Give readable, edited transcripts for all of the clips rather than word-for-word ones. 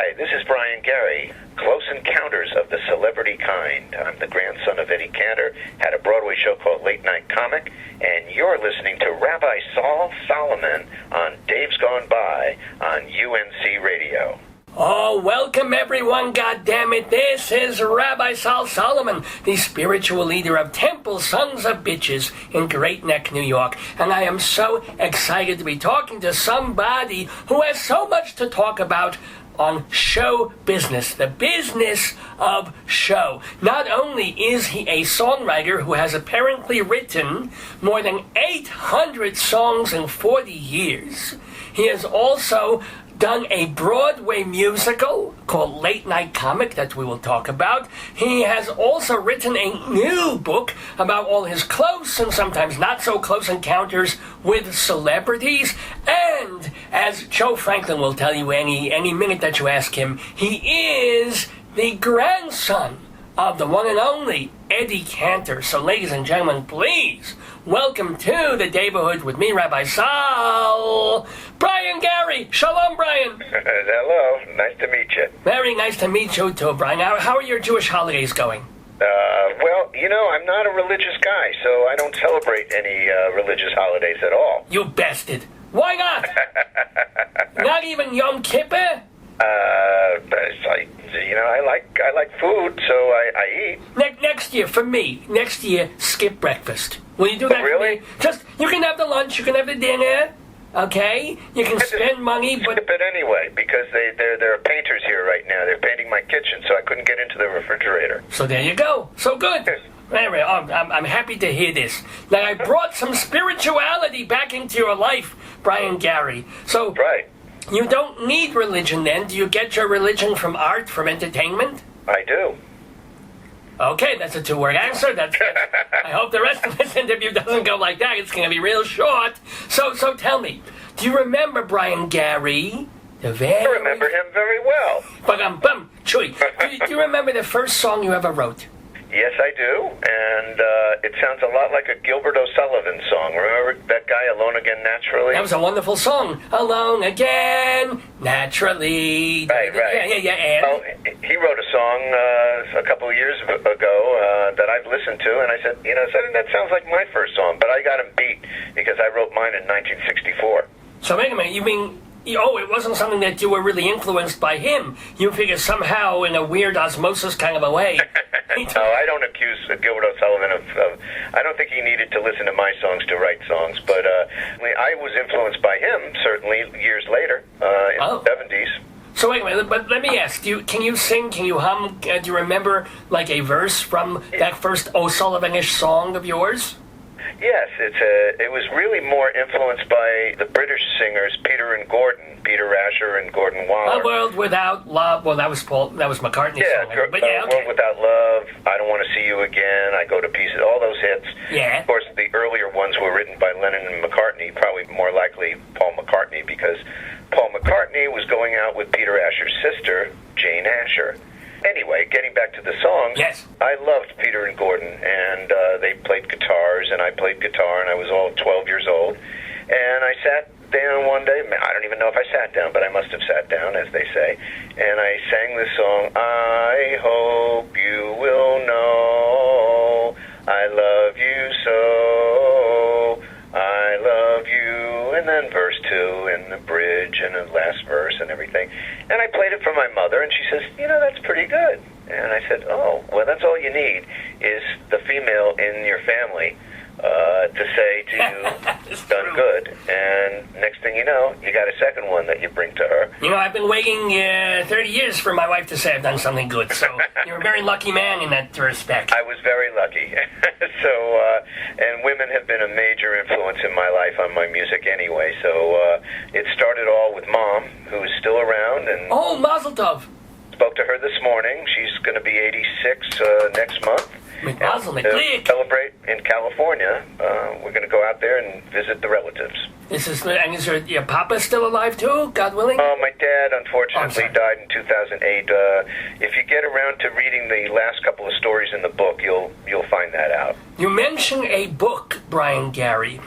Hi, this is Brian Gari. Close Encounters of the Celebrity Kind. I'm the grandson of Eddie Cantor, had a Broadway show called Late Night Comic, and you're listening to Rabbi Sol Solomon on Dave's Gone By on UNC Radio. Oh, welcome everyone, goddammit. This is Rabbi Sol Solomon, the spiritual leader of Temple Sons of Bitches in Great Neck, New York. And I am so excited to be talking to somebody who has so much to talk about on show business, the business of show. Not only is he a songwriter who has apparently written more than 800 songs in 40 years, he has also done a Broadway musical called Late Night Comic that we will talk about. He has also written a new book about all his close and sometimes not so close encounters with celebrities. And as Joe Franklin will tell you any minute that you ask him, he is the grandson of the one and only Eddie Cantor. So ladies and gentlemen, please welcome to the neighborhood with me, Rabbi Sol, Brian Gari. Shalom, Brian. Hello. Nice to meet you. Very nice to meet you too, Brian. How are your Jewish holidays going? Well, you know, I'm not a religious guy, so I don't celebrate any religious holidays at all. You bastard. Why not? Not even Yom Kippur? I like food, so I eat. Next year, for me, skip breakfast. Will you do that? Really? For me? Just, you can have the lunch, you can have the dinner, okay? You can spend money, but... Skip it anyway, because there are painters here right now. They're painting my kitchen, so I couldn't get into the refrigerator. So there you go. So good. Anyway, I'm happy to hear this. Now, I brought some spirituality back into your life, Brian Gari. So... Right. You don't need religion then. Do you get your religion from art, from entertainment? I do. Okay, that's a two-word answer. I hope the rest of this interview doesn't go like that. It's going to be real short. So tell me, do you remember Brian Gari? I remember him very well. Do you remember the first song you ever wrote? Yes, I do, and it sounds a lot like a Gilbert O'Sullivan song. Remember that guy, Alone Again Naturally? That was a wonderful song. Alone Again Naturally. Right. Yeah. And? Well, he wrote a song a couple of years ago that I've listened to, and I said, that sounds like my first song, but I got him beat because I wrote mine in 1964. So wait a minute, you mean... Oh, it wasn't something that you were really influenced by him. You figure somehow in a weird osmosis kind of a way. No, I don't accuse Gilbert O'Sullivan of I don't think he needed to listen to my songs to write songs, but I was influenced by him, certainly, years later, in the 70s. So wait a minute, but let me ask, can you sing, can you hum, do you remember like a verse from that first O'Sullivan-ish song of yours? Yes, it was really more influenced by the British singers Peter Asher and Gordon Waller. A World Without Love. Well, that was McCartney's song. But yeah, okay. World Without Love, I Don't Want to See You Again, I Go to Pieces, all those hits. Yeah. Of course, the earlier ones were written by Lennon and McCartney, probably more likely Paul McCartney, because Paul McCartney was going out with Peter Asher's sister, Jane Asher. Anyway, getting back to the songs, yes. I loved Peter and Gordon, and they played guitars, and I played guitar, and I was all 12 years old. And I sat down one day, I don't even know if I sat down, but I must have sat down, as they say, and I sang this song, I hope you will know I love you so, I love you, and then verse 2, and the bridge, and the last verse, and everything. And I played it for my mother, and she says, that's pretty good. And I said, oh, well, that's all you need is the female in your family to say to you, done good. And next thing you know, you got a second one that you bring to her. I've been waiting 30 years for my wife to say I've done something good. So you're a very lucky man in that respect. I was very lucky. And women have been a major influence in my life on my music anyway. So it started all with Mom, who is still around. And oh, Mazel Tov. Spoke to her this morning. She's going to be 86 next month. Celebrate in California. We're going to go out there and visit the relatives. Is your papa still alive too, God willing? Oh, my dad unfortunately died in 2008. If you get around to reading the last couple of stories in the book, you'll find that out. You mentioned a book, Brian Gari.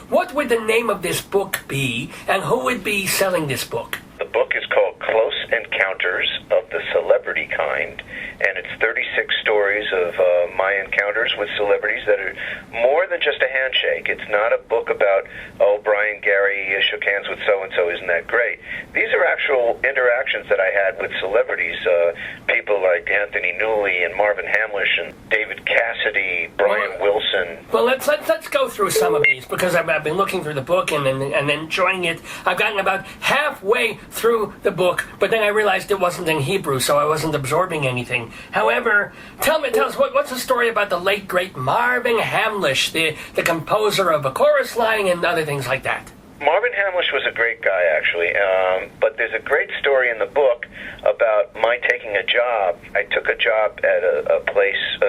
What would the name of this book be, and who would be selling this book? The book is called Close encounters of the celebrity kind, and it's 36 stories of my encounters with celebrities that are more than just a handshake. It's not a book about, oh, Brian Gari shook hands with so-and-so, isn't that great? These are actual interactions that I had with celebrities, people like Anthony Newley and Marvin Hamlish and David Cassidy, Brian Wilson. Well, let's go through some of these, because I've been looking through the book and enjoying it. I've gotten about halfway through the book, but then I realized it wasn't in Hebrew, so I wasn't absorbing anything. However, tell us what's the story about the late great Marvin Hamlish, the composer of A Chorus Line and other things like that? Marvin Hamlish was a great guy, actually, but there's a great story in the book about my taking a job. I took a job at a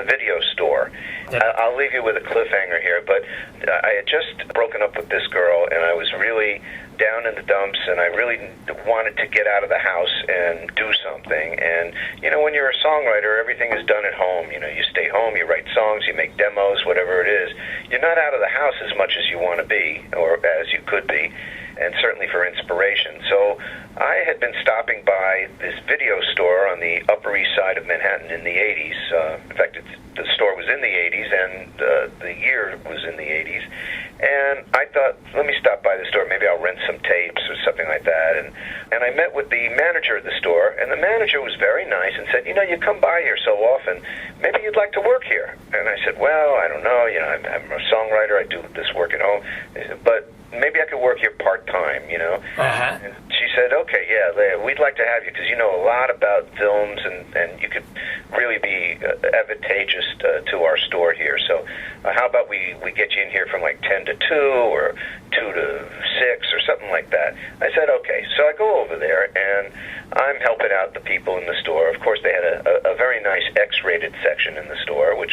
video store. I'll leave you with a cliffhanger here, but I had just broken up with this girl, and I was really down in the dumps, and I really wanted to get out of the house and do something. And, when you're a songwriter, everything is done at home. You stay home, you write songs, you make demos, whatever it is. You're not out of the house as much as you want to be, or as you could be, and certainly for inspiration. So I had been stopping by this video store on the Upper East Side of Manhattan in the 80s. In fact, the store was in the 80s, and the year was in the 80s. And I thought, let me stop by the store. Maybe I'll rent some tapes or something like that. And I met with the manager of the store, and the manager was very nice and said, you come by here so often. Maybe you'd like to work here. And I said, well, I don't know. I'm a songwriter. I do this work at home. But maybe I could work here part-time, Uh-huh. And she said, okay, yeah, we'd like to have you because you know a lot about films, and you could really be advantageous to our store here. So how about we get you in here from like 10 to 2 or 2 to 6 or something like that. I said, okay. So I go over there, and I'm helping out the people in the store. Of course, they had a very nice X-rated section in the store, which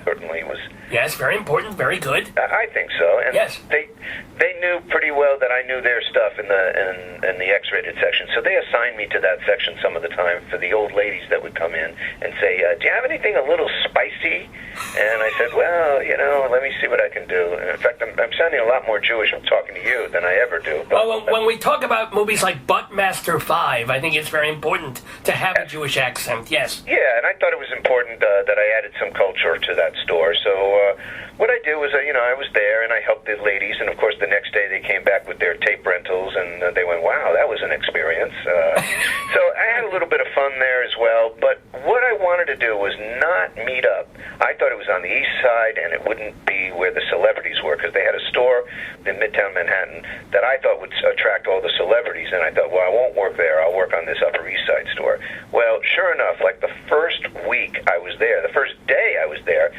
certainly was... Yes, very important, very good. I think so. And yes. They knew pretty well that I knew their stuff in the X-rated section, so they assigned me to that section some of the time for the old ladies that would come in and say, do you have anything a little spicy? And I said, well, let me see what I can do. And in fact, I'm sounding a lot more Jewish talking to you than I ever do. But, well, when we talk about movies like Buttmaster 5, I think it's very important to have a Jewish accent, yes. Yeah, and I thought it was important that I added some culture to that store. So what I did was, I was there, and I helped the ladies, and of course the next day they came back with their tape rentals, and they went, wow, that was an experience. So I had a little bit of fun there as well, but what I wanted to do was not meet up. I thought it was on the east side, and it wouldn't be where the celebrities were, because they had a store in Midtown Manhattan that I thought would attract all the celebrities, and I thought, well, I won't work there. I'll work on this Upper East Side store. Well, sure enough, like the first week I was there, the first day I was there,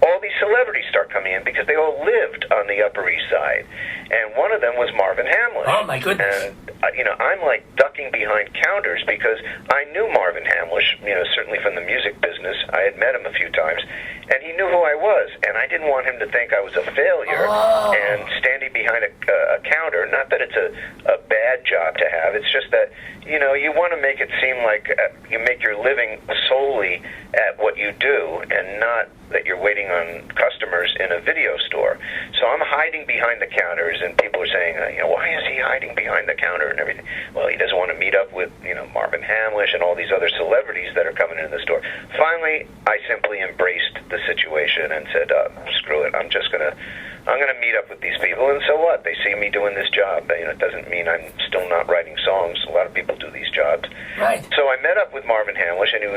all these celebrities start coming in because they all lived on the Upper East Side. And one of them was Marvin Hamlish. Oh, my goodness. And, I'm like ducking behind counters because I knew Marvin Hamlish, certainly from the music business. I had met him a few times, and he knew who I was. And I didn't want him to think I was a failure and standing behind a counter. Not that it's a bad job to have. It's just that, you want to make it seem like you make your living solely at what you do and not that you're waiting on customers in a video store. So I'm hiding behind the counters, and people are saying, why is he hiding behind the counter and everything? Well, he doesn't want to meet up with, Marvin Hamlish and all these other celebrities that are coming into the store. Finally, I simply embraced the situation and said, screw it, I'm going to meet up with these people, and so what? They see me doing this job. It doesn't mean I'm still not writing songs. A lot of people do these jobs. Right. So I met up with Marvin Hamlish, and he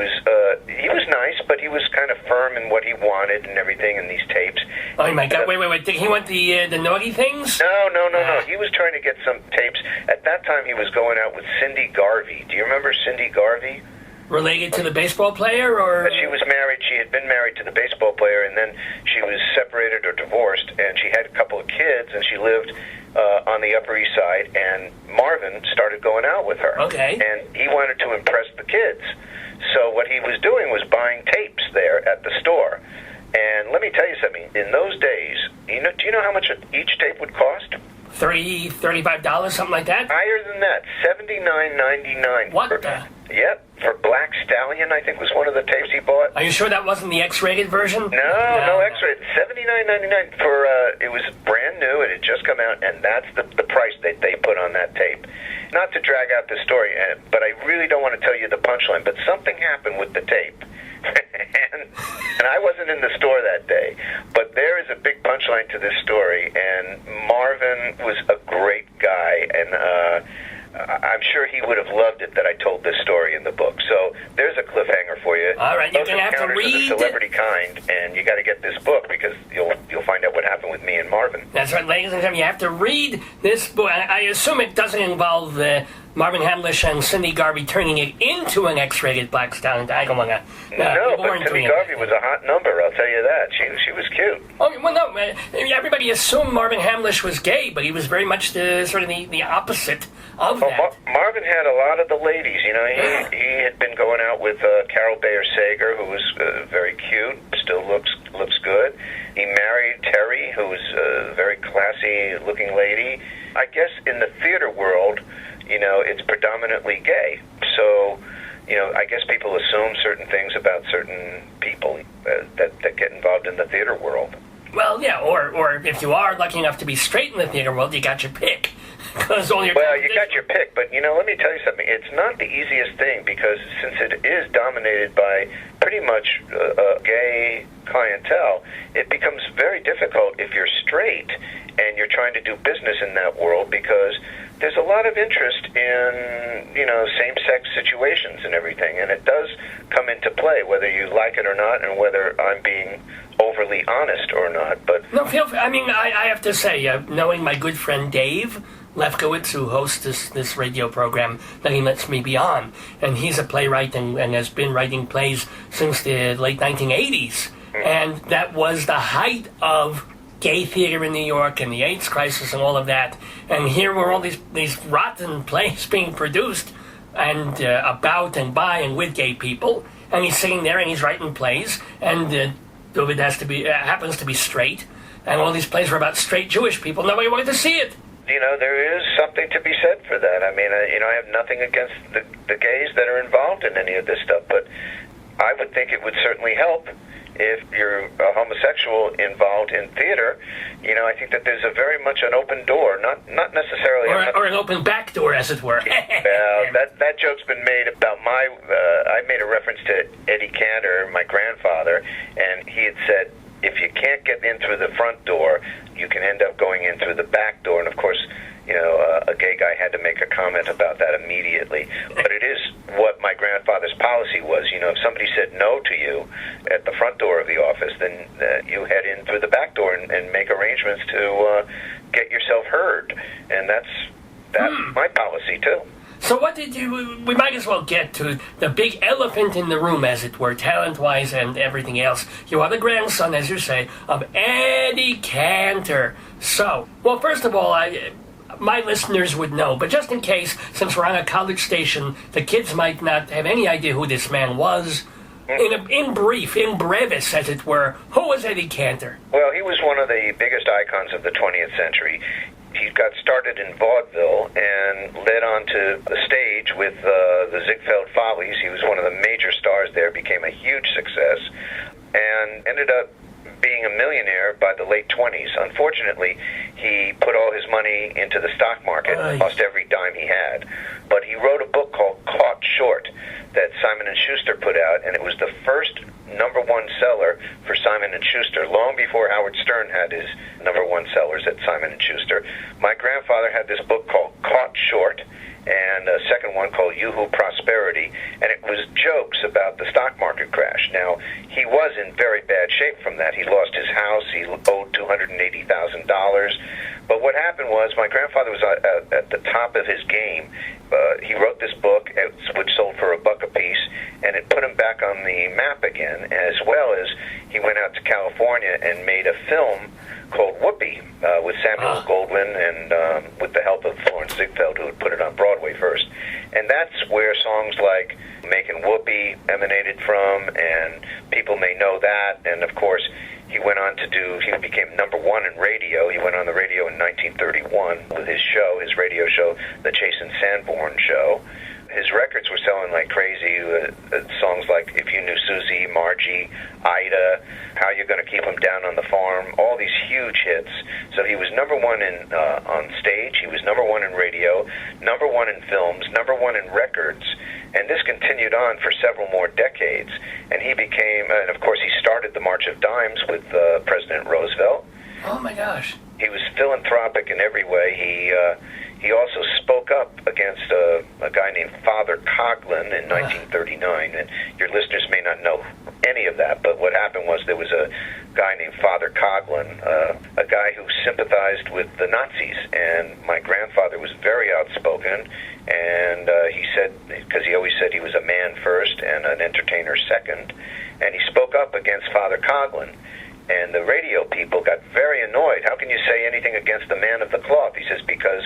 was nice, but he was kind of firm in what he wanted and everything in these tapes. Oh my God! Wait! Did he want the naughty things? No. He was trying to get some tapes. At that time, he was going out with Cindy Garvey. Do you remember Cindy Garvey? Related to the baseball player, or? She was married. She had been married to the baseball player, and then she was separated or divorced, and she had a couple of kids, and she lived on the Upper East Side, and Marvin started going out with her. Okay. And he wanted to impress the kids. So what he was doing was buying tapes there at the store. And let me tell you something. In those days, do you know how much each tape would cost? $35, something like that? Higher than that. $79.99. What the? Yep. for Black Stallion, I think was one of the tapes he bought. Are you sure that wasn't the X-rated version? No X-rated. $79.99 for it was brand new. It had just come out, and that's the price that they put on that tape. Not to drag out the story, but I really don't want to tell you the punchline. But something happened with the tape, and I wasn't in the store that day. But there is a big punchline to this story, and Marvin was a great guy, and I'm sure he would have loved it that I told this story in the book. So there's a cliffhanger for you. All right, you're going to have to read the celebrity kind, and you got to get this book because you'll find out what happened with me and Marvin. That's right, ladies and gentlemen. You have to read this book. I assume it doesn't involve Marvin Hamlish and Cindy Garvey turning it into an X-rated Black Stallion. I don't want to. No, but Cindy Garvey was a hot number. I'll tell you that. She was cute. Oh well, no. Everybody assumed Marvin Hamlish was gay, but he was very much the opposite of that. Marvin had a lot of the ladies. You know, he had been going out with Carol Bayer Sager, who was very cute, still looks good. He married Terry, who was a very classy-looking lady. I guess in the theater world, you know, it's predominantly gay. So, you know, I guess people assume certain things about certain people that get involved in the theater world. Well, yeah, or if you are lucky enough to be straight in the theater world, you got your pick. Well, you got your pick, but, you know, let me tell you something. It's not the easiest thing because since it is dominated by pretty much a gay clientele, it becomes very difficult if you're straight and you're trying to do business in that world because there's a lot of interest in, you know, same-sex situations and everything, and it does come into play whether you like it or not and whether I'm being overly honest or not. But no, I have to say, knowing my good friend Dave Lefkowitz, who hosts this radio program that he lets me be on, and he's a playwright and has been writing plays since the late 1980s, and that was the height of gay theater in New York and the AIDS crisis and all of that, and here were all these rotten plays being produced and about and by and with gay people, and he's sitting there and he's writing plays, and David happens to be straight, and all these plays were about straight Jewish people. Nobody wanted to see it. You know, there is something to be said for that. I mean, I have nothing against the gays that are involved in any of this stuff, but I would think it would certainly help if you're a homosexual involved in theater. You know, I think that there's a very much an open door, not necessarily... Or an open back door, as it were. That joke's been made about I made a reference to Eddie Cantor, my grandfather, and he had said, if you can't get in through the front door, you can end up going in through the back door. And, of course, you know, a gay guy had to make a comment about that immediately. But it is what my grandfather's policy was. You know, if somebody said no to you at the front door of the office, then you head in through the back door and make arrangements to get yourself heard. And that's my policy, too. So we might as well get to the big elephant in the room, as it were, talent-wise and everything else. You are the grandson, as you say, of Eddie Cantor. So, well, first of all, my listeners would know, but just in case, since we're on a college station, the kids might not have any idea who this man was. In brevis, as it were, who was Eddie Cantor? Well, he was one of the biggest icons of the 20th century. He got started in vaudeville and led on to the stage with the Ziegfeld Follies. He was one of the major stars there, became a huge success, and ended up being a millionaire by the late 20s. Unfortunately, he put all his money into the stock market and lost every dime he had. But he wrote a book called Caught Short that Simon & Schuster put out, and it was the first number one seller for Simon & Schuster, long before Howard Stern had his number one sellers at Simon & Schuster. My grandfather had this book called Caught Short, and a second one called Yoo-Hoo Prosperity, and it was jokes about the stock market crash. Now, he was in very bad shape from that. He lost his house. He owed $280,000. But what happened was my grandfather was at the top of his game. He wrote this book, which sold for $1 a piece, and it put him back on the map again, as well as he went out to California and made a film called Whoopi with Samuel Goldwyn and with the help of Florence Ziegfeld, who had put it on Broadway first. And that's where songs like Making Whoopi emanated from, and people may know that. And, of course, he went on to he became number one in radio. He went on the radio in 1931 with his radio show, The Chase and Sanborn Show. his records were selling like crazy. Songs like If You Knew Susie, Margie, Ida, How You're Gonna Keep 'Em Down on the Farm, all these huge hits. So he was number one on stage, he was number one in radio, number one in films, number one in records, and this continued on for several more decades. And he became, and of course he started the March of Dimes with President Roosevelt. Oh my gosh. He was philanthropic in every way. He also spoke up against a guy named Father Coughlin in 1939, and your listeners may not know any of that, but what happened was there was a guy named Father Coughlin, a guy who sympathized with the Nazis, and my grandfather was very outspoken, and he said, because he always said he was a man first and an entertainer second, and he spoke up against Father Coughlin. And the radio people got very annoyed. How can you say anything against the man of the cloth? He says, because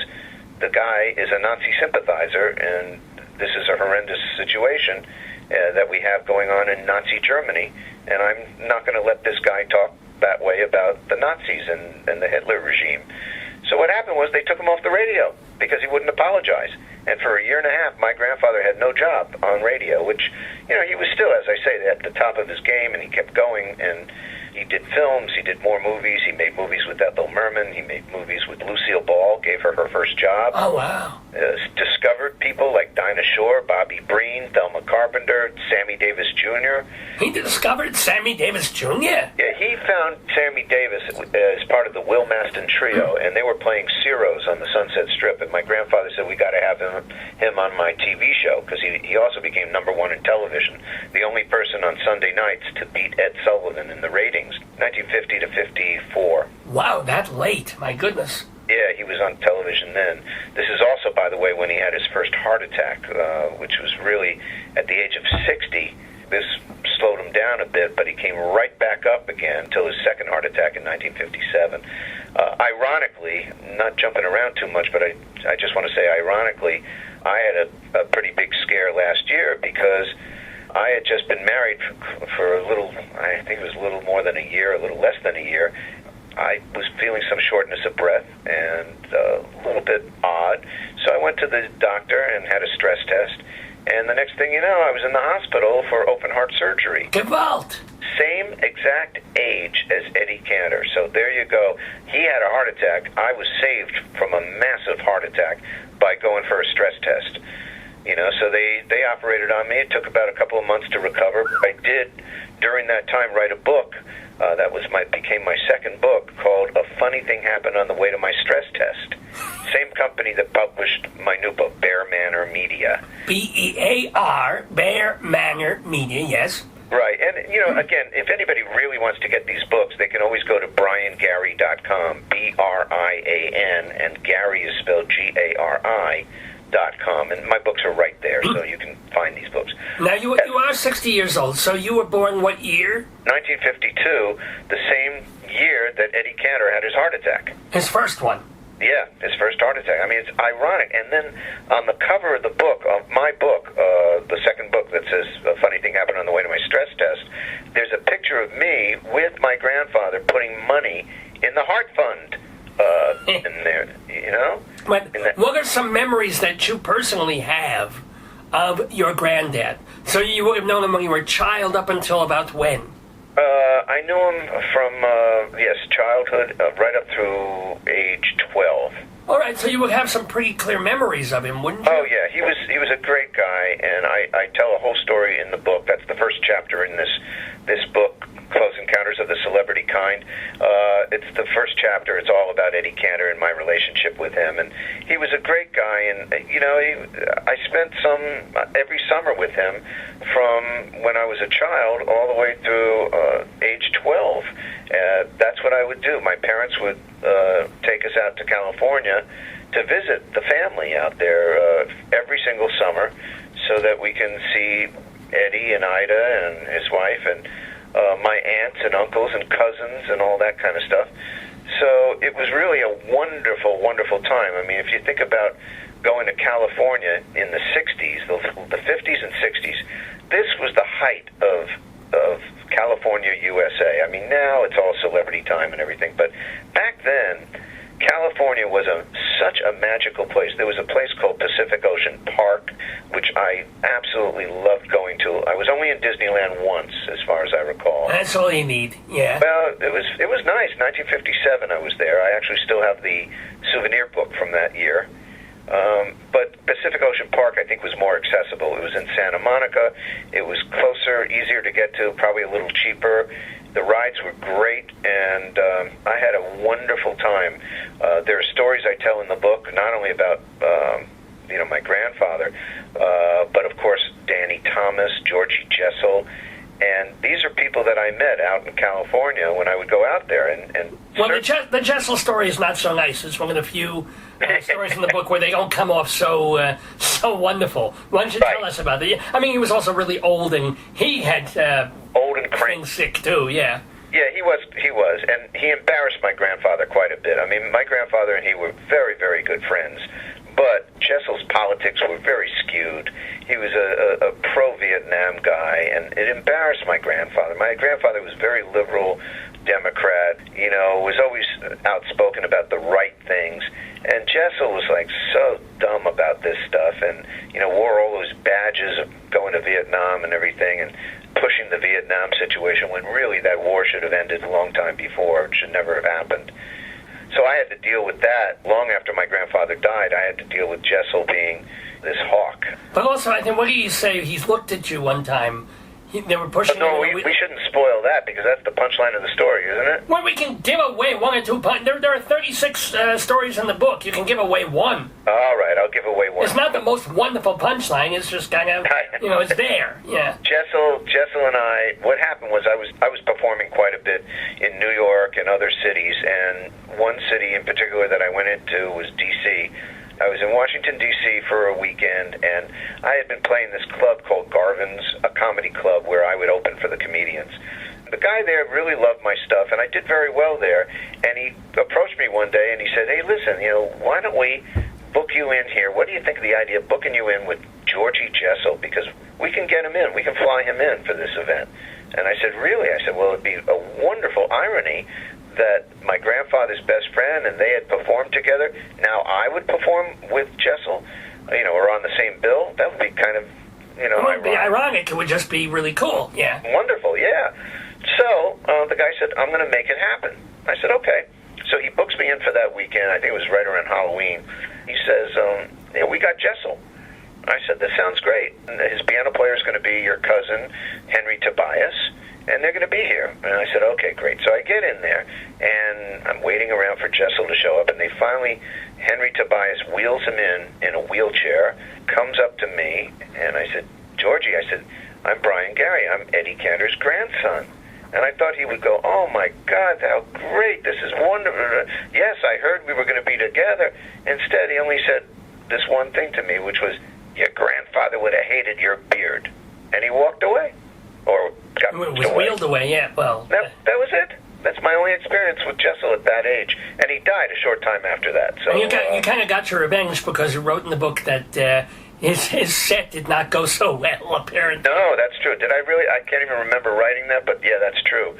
the guy is a Nazi sympathizer, and this is a horrendous situation that we have going on in Nazi Germany, and I'm not going to let this guy talk that way about the Nazis and the Hitler regime. So what happened was they took him off the radio because he wouldn't apologize. And for a year and a half, my grandfather had no job on radio, which, you know, he was still, as I say, at the top of his game, and he kept going, and he did films, he did more movies, he made movies with Ethel Merman, he made movies with Lucille Ball, gave her first job. Oh, wow. Discovered people like Dinah Shore, Bobby Breen, Thelma Carpenter, Sammy Davis Jr. He discovered Sammy Davis Jr.? Yeah, he found Sammy Davis as part of the Will Maston Trio, and they were playing Ciro's on the Sunset Strip, and my grandfather said, we got to have him on my TV show, because he also became number one in television, the only person on Sunday nights to beat Ed Sullivan in the ratings, 1950 to 54. Wow, that late, my goodness. Yeah, he was on television then. This is also, by the way, when he had his first heart attack, which was really at the age of 60. This slowed him down a bit, but he came right back up again until his second heart attack in 1957. Ironically, not jumping around too much, but I just want to say ironically, I had a pretty big scare last year because I had just been married for a little, I think it was a little more than a year, a little less than a year. I was feeling some shortness of breath and a little bit odd, so I went to the doctor and had a stress test, and the next thing you know, I was in the hospital for open heart surgery. Gewalt! Same exact age as Eddie Cantor, so there you go. He had a heart attack. I was saved from a massive heart attack by going for a stress test. You know, so they operated on me. It took about a couple of months to recover. I did, during that time, write a book. That became my second book, called A Funny Thing Happened on the Way to My Stress Test. Same company that published my new book, Bear Manor Media. B-E-A-R, Bear Manor Media, yes. Right, and, you know, again, if anybody really wants to get these books, they can always go to briangari.com, B-R-I-A-N, and Gary is spelled G-A-R-I.com, and my books are right there, so you can find these books. Now, you are 60 years old, so you were born what year? 1952, the same year that Eddie Cantor had his heart attack. His first one. Yeah, his first heart attack. I mean, it's ironic. And then on the cover of the book, of my book, the second book that says A Funny Thing Happened on the Way to My Stress Test, there's a picture of me with my grandfather putting money in the heart fund in there, you know? But what are some memories that you personally have of your granddad? So you would have known him when you were a child up until about when? I knew him from, childhood, right up through age 12. All right, so you would have some pretty clear memories of him, wouldn't you? Oh, yeah, he was a great guy, and I tell a whole story in the book. That's the first chapter in this book, Close Encounters of the Celebrity Kind. It's the first chapter. It's all about Eddie Cantor and my relationship with him, and he was a great guy, and, you know, I spent every summer with him from when I was a child all the way through age 12. That's what I would do. My parents would take us out to California to visit the family out there every single summer so that we can see Eddie and Ida and his wife and my aunts and uncles and cousins and all that kind of stuff. So it was really a wonderful, wonderful time. I mean, if you think about going to California in the 60s, the 50s and 60s, this was the height of California, USA. I mean, now it's all celebrity time and everything, but back then, California was such a magical place. There was a place called Pacific Ocean Park, which I absolutely loved going to. I was only in Disneyland once, as far as I recall. That's all you need, yeah. Well, it was nice. 1957 I was there. I actually still have the souvenir book from that year. But Pacific Ocean Park, I think, was more accessible. It was in Santa Monica. It was closer, easier to get to, probably a little cheaper. The rides were great, and I had a wonderful time. There are stories I tell in the book, not only about my grandfather, but of course Danny Thomas, Georgie Jessel, and these are people that I met out in California when I would go out there. And well, the Jessel story is not so nice. It's one of the few stories in the book where they don't come off so wonderful. Why don't you tell us about that? I mean, he was also really old, and he had old and cranky, sick too. Yeah. Yeah, he was, and he embarrassed my grandfather quite a bit. I mean, my grandfather and he were very, very good friends, but Jessel's politics were very skewed. He was a pro-Vietnam guy, and it embarrassed my grandfather. My grandfather was very liberal Democrat, was always outspoken about the right things, and Jessel was like so dumb about this stuff, and wore all those badges of going to Vietnam and everything, and pushing the Vietnam situation when really that war should have ended a long time before. It should never have happened. So I had to deal with that. Long after my grandfather died, I had to deal with Jessel being this hawk. But also, I think, what do you say? He's looked at you one time. They were pushing. No, we shouldn't spoil that, because that's the punchline of the story, isn't it? Well, we can give away one or two. There are 36 stories in the book. You can give away one. All right, I'll give away one. It's not the most wonderful punchline. It's just kind of, it's there. Yeah. Jessel and I. What happened was I was performing quite a bit in New York and other cities, and one city in particular that I went into was D.C. I was in Washington, D.C. for a weekend, and I had been playing this club called Garvin's, a comedy club where I would open for the comedians. The guy there really loved my stuff, and I did very well there, and he approached me one day, and he said, hey, listen, why don't we book you in here? What do you think of the idea of booking you in with Georgie Jessel? Because we can get him in. We can fly him in for this event. And I said, really? I said, well, it'd be a wonderful irony that my grandfather's best friend and they had performed together. Now I would perform with Jessel, or on the same bill. That would be kind of, it would be ironic. It would just be really cool. Yeah. Wonderful, yeah. So the guy said, I'm going to make it happen. I said, okay. So he books me in for that weekend. I think it was right around Halloween. He says, we got Jessel. I said, this sounds great. And his piano player is going to be your cousin, Henry Tobias, and they're going to be here. And I said, okay, great. So I get in there, and I'm waiting around for Jessel to show up, and Henry Tobias wheels him in a wheelchair, comes up to me, and I said, Georgie, I'm Brian Gari. I'm Eddie Cantor's grandson. And I thought he would go, oh, my God, how great. This is wonderful. Yes, I heard we were going to be together. Instead, he only said this one thing to me, which was, your grandfather would have hated your beard. And he walked away. Or got wheeled away, yeah. Well, that was it. That's my only experience with Jessel at that age. And he died a short time after that. So you kind of got your revenge, because you wrote in the book that his set did not go so well, apparently. No, that's true. Did I really? I can't even remember writing that, but yeah, that's true.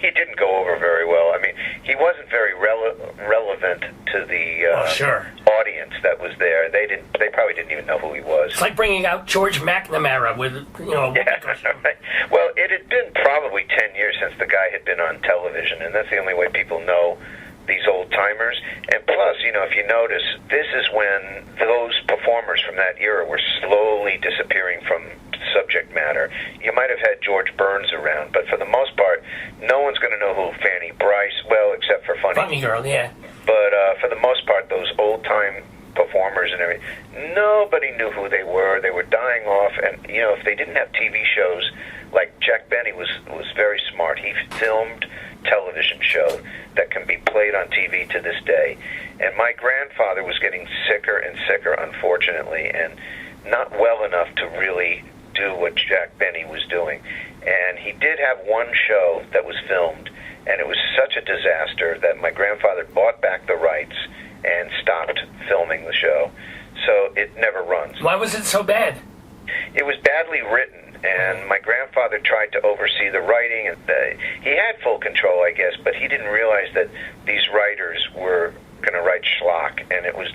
He didn't go over very well. I mean, he wasn't very relevant to the audience that was there. They probably didn't even know who he was. It's like bringing out George McNamara with, Yeah, right. Well, it had been probably 10 years since the guy had been on television, and that's the only way people know these old-timers. And plus, if you notice, this is when those performers from that era were slowly disappearing from subject matter. You might have had George Burns around, but for the most part, no one's going to know who Fanny Brice, well, except for Funny Girl, yeah. But for the most part, those old-time performers and everything, nobody knew who they were. They were dying off, and, if they didn't have TV shows, like Jack Benny was very smart. He filmed television show that can be played on TV to this day. And my grandfather was getting sicker and sicker, unfortunately, and not well enough to really do what Jack Benny was doing. And he did have one show that was filmed, and it was such a disaster that my grandfather bought back the rights and stopped filming the show. So it never runs. Why was it so bad? It was badly written. And my grandfather tried to oversee the writing, and he had full control, I guess, but he didn't realize that these writers were going to write schlock, and it was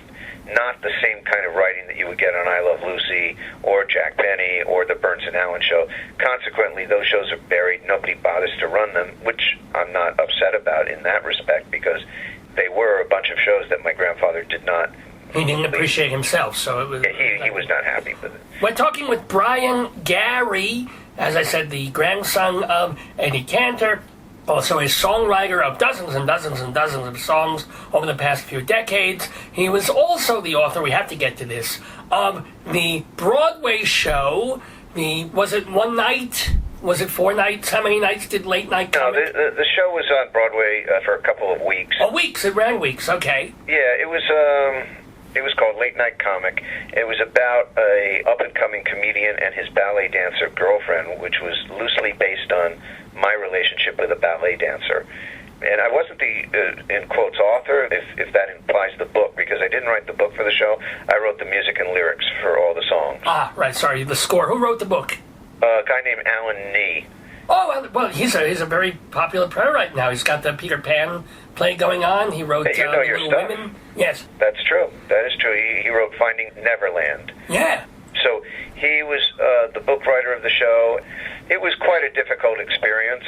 not the same kind of writing that you would get on I Love Lucy or Jack Benny or the Burns and Allen show. Consequently, those shows are buried. Nobody bothers to run them, which I'm not upset about in that respect, because they were a bunch of shows that my grandfather did not. He didn't appreciate himself, so it was... He was not happy with it. We're talking with Brian Gari, as I said, the grandson of Eddie Cantor, also a songwriter of dozens and dozens and dozens of songs over the past few decades. He was also the author, we have to get to this, of the Broadway show, was it one night? Was it 4 nights? How many nights did Late Night come? No, the show was on Broadway for a couple of weeks. Oh, weeks. It ran weeks. Okay. Yeah, it was called Late Night Comic. It was about a up-and-coming comedian and his ballet dancer girlfriend, which was loosely based on my relationship with a ballet dancer. And I wasn't the, in quotes, author, if that implies the book, because I didn't write the book for the show. I wrote the music and lyrics for all the songs. Ah, right, sorry, the score. Who wrote the book? A guy named Alan Nee. Oh, well, he's a very popular player right now. He's got the Peter Pan play going on. He wrote You know your Little stuff. Women. Yes. That's true. That is true. He wrote Finding Neverland. Yeah. So he was the book writer of the show. It was quite a difficult experience,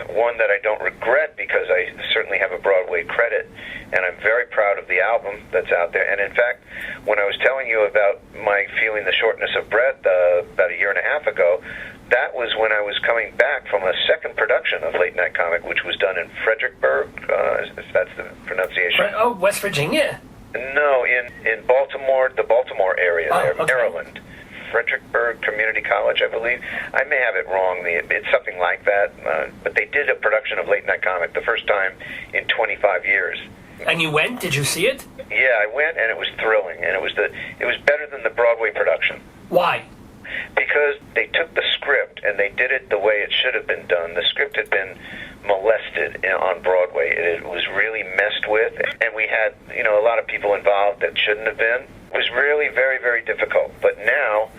one that I don't regret because I certainly have a Broadway credit, and I'm very proud of the album that's out there. And in fact, when I was telling you about my feeling the shortness of breath about a year and a half ago, that was when I was coming back from a second production of Late Night Comic, which was done in Fredericksburg, if that's the pronunciation. Oh, West Virginia? No, in Baltimore, the Baltimore area there, okay. Maryland. Fredericksburg Community College, I believe. I may have it wrong. It's something like that. But they did a production of Late Night Comic the first time in 25 years. And you went? Did you see it? Yeah, I went, and it was thrilling. And it was better than the Broadway production. Why? Because they took the script and they did it the way it should have been done. The script had been molested on Broadway. It was really messed with, and we had a lot of people involved that shouldn't have been. It was really very, very difficult. But now,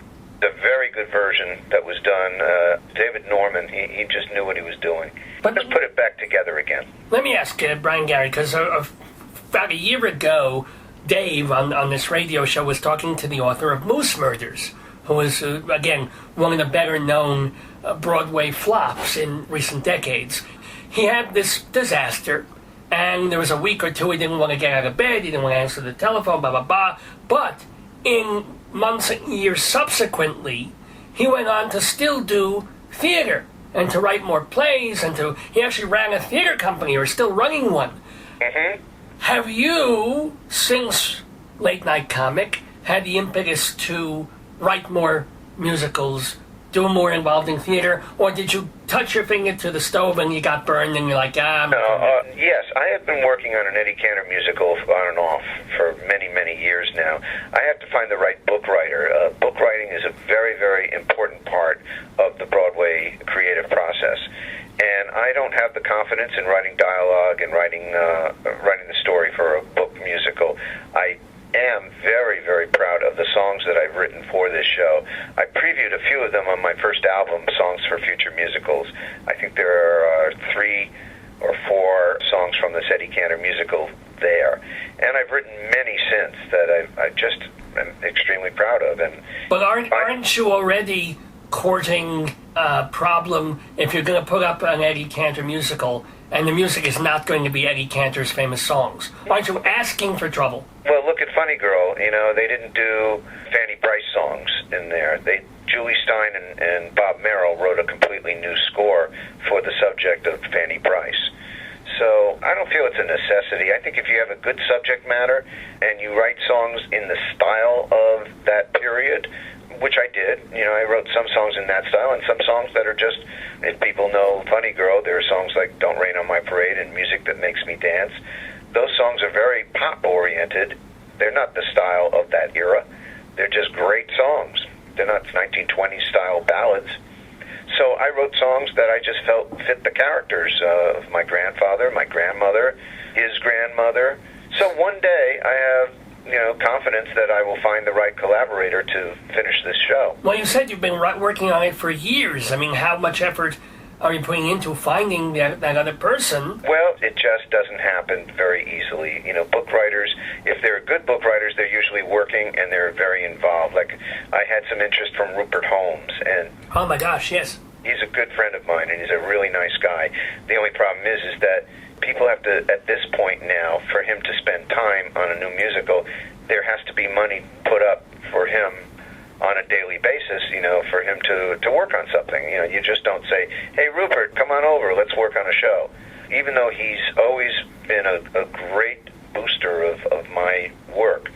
the very good version that was done, David Norman, he just knew what he was doing. But let's put it back together again. Let me ask Brian Gari, because about a year ago, Dave on this radio show was talking to the author of Moose Murders, who was, again, one of the better-known Broadway flops in recent decades. He had this disaster, and there was a week or two he didn't want to get out of bed, he didn't want to answer the telephone, blah, blah, blah. But in months and years subsequently, he went on to still do theater and to write more plays, and he actually ran a theater company, or is still running one. Mm-hmm. Have you, since Late Night Comic, had the impetus to write more musicals, do more involved in theater, or did you touch your finger to the stove and you got burned and you're like, yes, I have been working on an Eddie Cantor musical on and off for many, many years now. I have to find the right book writer. Book writing is a very, very important part of the Broadway creative process. And I don't have the confidence in writing dialogue and writing the story for a book musical. I am very, very proud of the songs that I've written for this show. I previewed a few of them on my first album, Songs for Future Musicals. I think there are 3 or 4 songs from this Eddie Cantor musical there. And I've written many since that I just am extremely proud of. But aren't you already courting a problem if you're going to put up an Eddie Cantor musical and the music is not going to be Eddie Cantor's famous songs? Aren't you asking for trouble? Well, look at Funny Girl. They didn't do Fanny Brice songs in there. Julie Stein and Bob Merrill wrote a completely new score for the subject of Fanny Brice. So I don't feel it's a necessity. I think if you have a good subject matter and you write songs in the style of that period, which I did. I wrote some songs in that style and some songs that are just, if people know Funny Girl, there are songs like Don't Rain on My Parade and Music That Makes Me Dance. Those songs are very pop-oriented. They're not the style of that era. They're just great songs. They're not 1920s style ballads. So I wrote songs that I just felt fit the characters of my grandfather, my grandmother, his grandmother. So one day I have confidence that I will find the right collaborator to finish this show. Well, you said you've been working on it for years. I mean, how much effort are you putting into finding that other person? Well, it just doesn't happen very easily. Book writers, if they're good book writers, they're usually working and they're very involved. Like, I had some interest from Rupert Holmes, and oh my gosh, yes. He's a good friend of mine, and he's a really nice guy. The only problem is that people have to, at this point now, for him to spend time on a new musical, there has to be money put up for him on a daily basis, for him to work on something. You just don't say, hey, Rupert, come on over, let's work on a show. Even though he's always been a great booster of my work,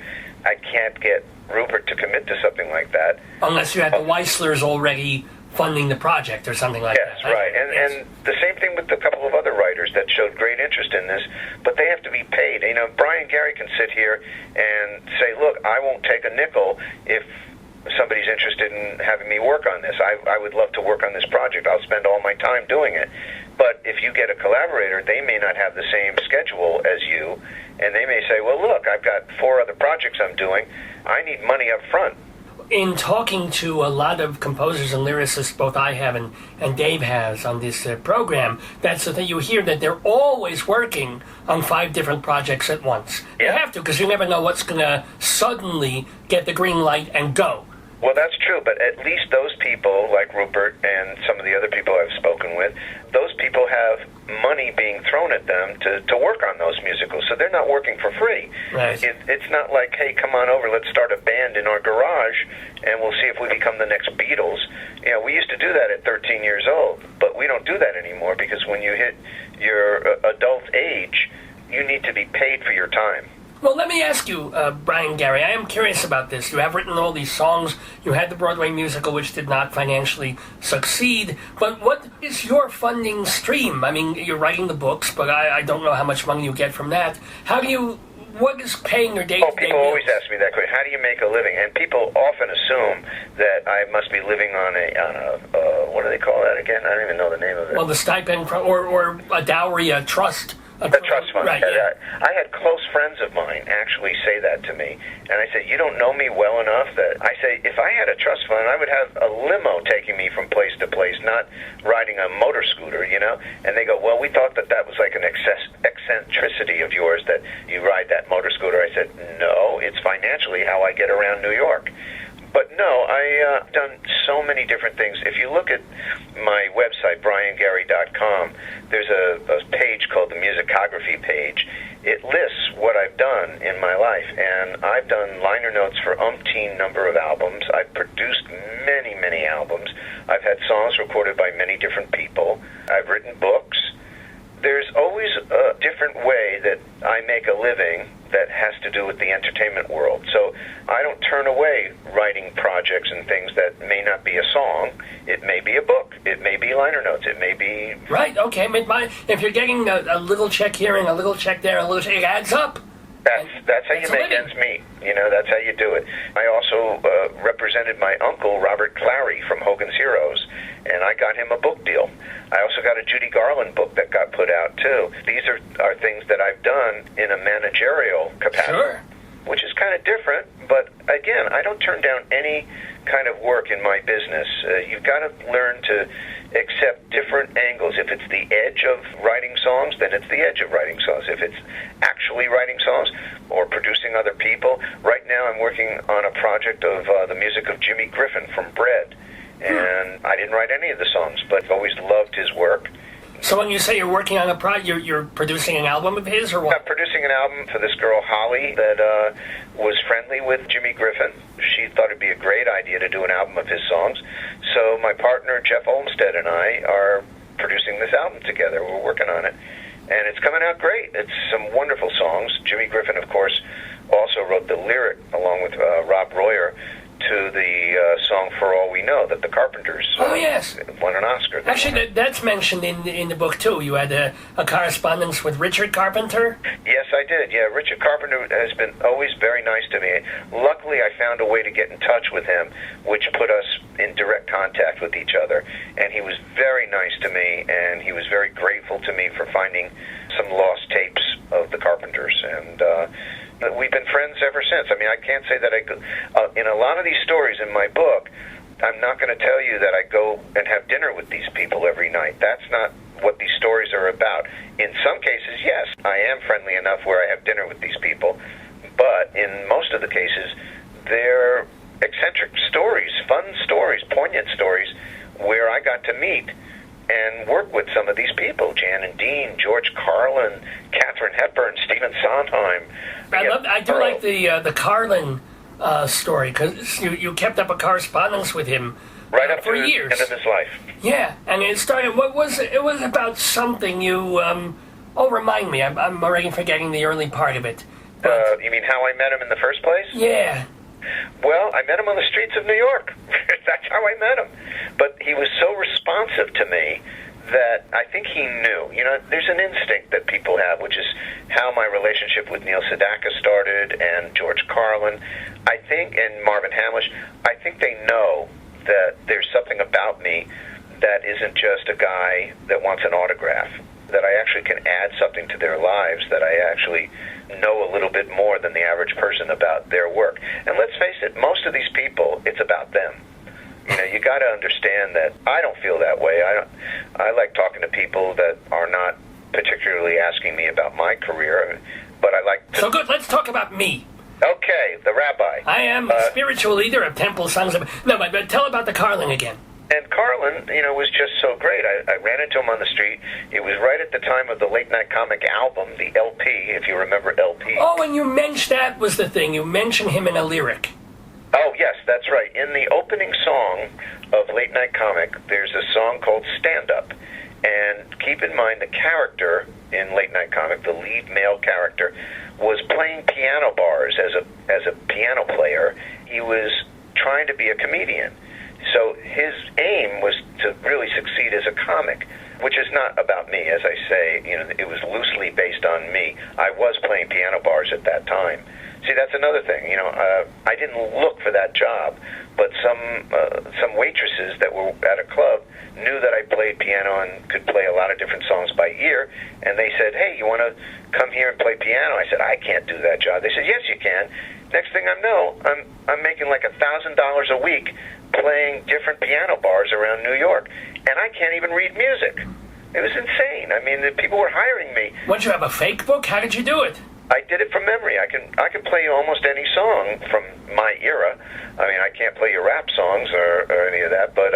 I can't get Rupert to commit to something like that. Unless you had the Weislers already funding the project or something like that. Yes, right. And the same thing with a couple of other writers that showed great interest in this, but they have to be paid. Brian Gari can sit here and say, look, I won't take a nickel if somebody's interested in having me work on this. I would love to work on this project. I'll spend all my time doing it. But if you get a collaborator, they may not have the same schedule as you, and they may say, well, look, I've got 4 other projects I'm doing. I need money up front. In talking to a lot of composers and lyricists, both I have and Dave has on this program, that's the thing. You hear that they're always working on 5 different projects at once. Yeah. You have to, because you never know what's going to suddenly get the green light and go. Well, that's true, but at least those people, like Rupert and some of the other people I've spoken with, those people have money being thrown at them to work on those musicals, so they're not working for free. Right. It's not like, hey, come on over, let's start a band in our garage, and we'll see if we become the next Beatles. We used to do that at 13 years old, but we don't do that anymore, because when you hit your adult age, you need to be paid for your time. Well, let me ask you, Brian Gari, I am curious about this. You have written all these songs. You had the Broadway musical, which did not financially succeed. But what is your funding stream? I mean, you're writing the books, but I don't know how much money you get from that. What is paying your day-to-day bills? People always ask me that question. How do you make a living? And people often assume that I must be living on a what do they call that again? I don't even know the name of it. Well, the stipend or a dowry, a trust. The trust fund. Right, yeah. I had close friends of mine actually say that to me. And I said, you don't know me well enough that I say, if I had a trust fund, I would have a limo taking me from place to place, not riding a motor scooter, And they go, well, we thought that was like an eccentricity of yours that you ride that motor scooter. I said, no, it's financially how I get around New York. But no, I've done so many different things. If you look at my website, briangari.com, there's a page called the Musicography page. It lists what I've done in my life, and I've done liner notes for umpteen number of albums. I've produced many, many albums. I've had songs recorded by many different people. I've written books. There's always a different way that I make a living that has to do with the entertainment world. So I don't turn away writing projects and things that may not be a song. It may be a book. It may be liner notes. It may be... Right, okay. If you're getting a little check here and a little check there, a little check, it adds up. That's how you make ends meet. That's how you do it. I also represented my uncle, Robert Clary, from Hogan's Heroes, and I got him a book deal. I also got a Judy Garland book that got put out, too. These are things that I've done in a managerial capacity, sure, which is kind of different, but again, I don't turn down any kind of work in my business. You've got to learn to accept different angles. If it's the edge of writing songs, then it's the edge of writing songs. If it's actually writing songs or producing other people, right now I'm working on a project of the music of Jimmy Griffin from Bread. And I didn't write any of the songs, but I've always loved his work. So when you say you're working on a project, you're producing an album of his, or what? I'm producing an album for this girl, Holly, that was friendly with Jimmy Griffin. She thought it'd be a great idea to do an album of his songs. So my partner, Jeff Olmsted, and I are producing this album together. We're working on it. And it's coming out great. It's some wonderful songs. Jimmy Griffin, of course, also wrote the lyric, along with Rob Royer, to the song "For All We Know" that the Carpenters won an Oscar. Actually, that's mentioned in the book too. You had a correspondence with Richard Carpenter. Yes, I did. Yeah, Richard Carpenter has been always very nice to me. Luckily, I found a way to get in touch with him, which put us in direct contact with each other. And he was very nice to me, and he was very grateful to me for finding some lost tapes of the Carpenters. And we've been friends ever since. I mean, I can't say that in a lot of these stories in my book, I'm not going to tell you that I go and have dinner with these people every night. That's not what these stories are about. In some cases, yes, I am friendly enough where I have dinner with these people, but in most of the cases, they're eccentric stories, fun stories, poignant stories, where I got to meet and work with some of these people, Jan and Dean, George Carlin, Katharine Hepburn, Stephen Sondheim. I do like the Carlin story, because you kept up a correspondence with him right up for to years. The end of his life. Yeah, and it started. It was about something you. Remind me. I'm already forgetting the early part of it. You mean how I met him in the first place? Yeah. Well, I met him on the streets of New York. That's how I met him. But he was so responsive to me that I think he knew. You know, there's an instinct that people have, which is how my relationship with Neil Sedaka started, and George Carlin, I think, and Marvin Hamlish. I think they know that there's something about me that isn't just a guy that wants an autograph, that I actually can add something to their lives, that I actually know a little bit more than the average person about their work. And let's face it, most of these people, it's about them. You know, you got to understand that I don't feel that way. I like talking to people that are not particularly asking me about my career, but I like to... So good, let's talk about me. Okay, the rabbi. I am the spiritual leader of Temple Sons of... No, but tell about the Carlin again. And Carlin, you know, was just so great. I ran into him on the street. It was right at the time of the Late Night Comic album, the LP, if you remember LP. Oh, and you mentioned that was the thing. You mentioned him in a lyric. Oh, yes, that's right. In the opening song of Late Night Comic, there's a song called Stand Up. And keep in mind, the character in Late Night Comic, the lead male character, was playing piano bars as a piano player. He was trying to be a comedian. So his aim was to really succeed as a comic, which is not about me, as I say. You know, it was loosely based on me. I was playing piano bars at that time. See, that's another thing. You know, I didn't look for that job, but some waitresses that were at a club knew that I played piano and could play a lot of different songs by ear, and they said, "Hey, you want to come here and play piano?" I said, "I can't do that job." They said, "Yes, you can." Next thing I know, I'm making like $1,000 a week playing different piano bars around New York, and I can't even read music. It was insane. I mean, the people were hiring me. What, you have a fake book? How did you do it? I did it from memory. I can play you almost any song from my era. I mean, I can't play you rap songs or any of that, but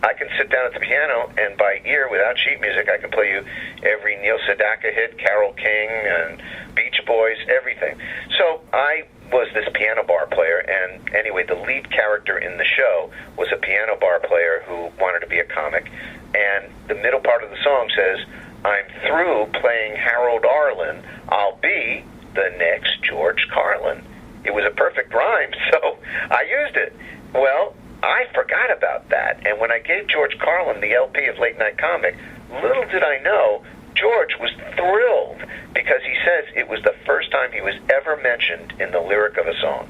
I can sit down at the piano and by ear, without sheet music, I can play you every Neil Sedaka hit, Carole King and Beach Boys, everything. So I was this piano bar player, and anyway, the lead character in the show was a piano bar player who wanted to be a comic, and the middle part of the song says, "I'm through playing Harold Arlen. I'll be the next George Carlin." It was a perfect rhyme, so I used it. Well, I forgot about that, and when I gave George Carlin the LP of Late Night Comic, little did I know, George was thrilled, because he says it was the first time he was ever mentioned in the lyric of a song.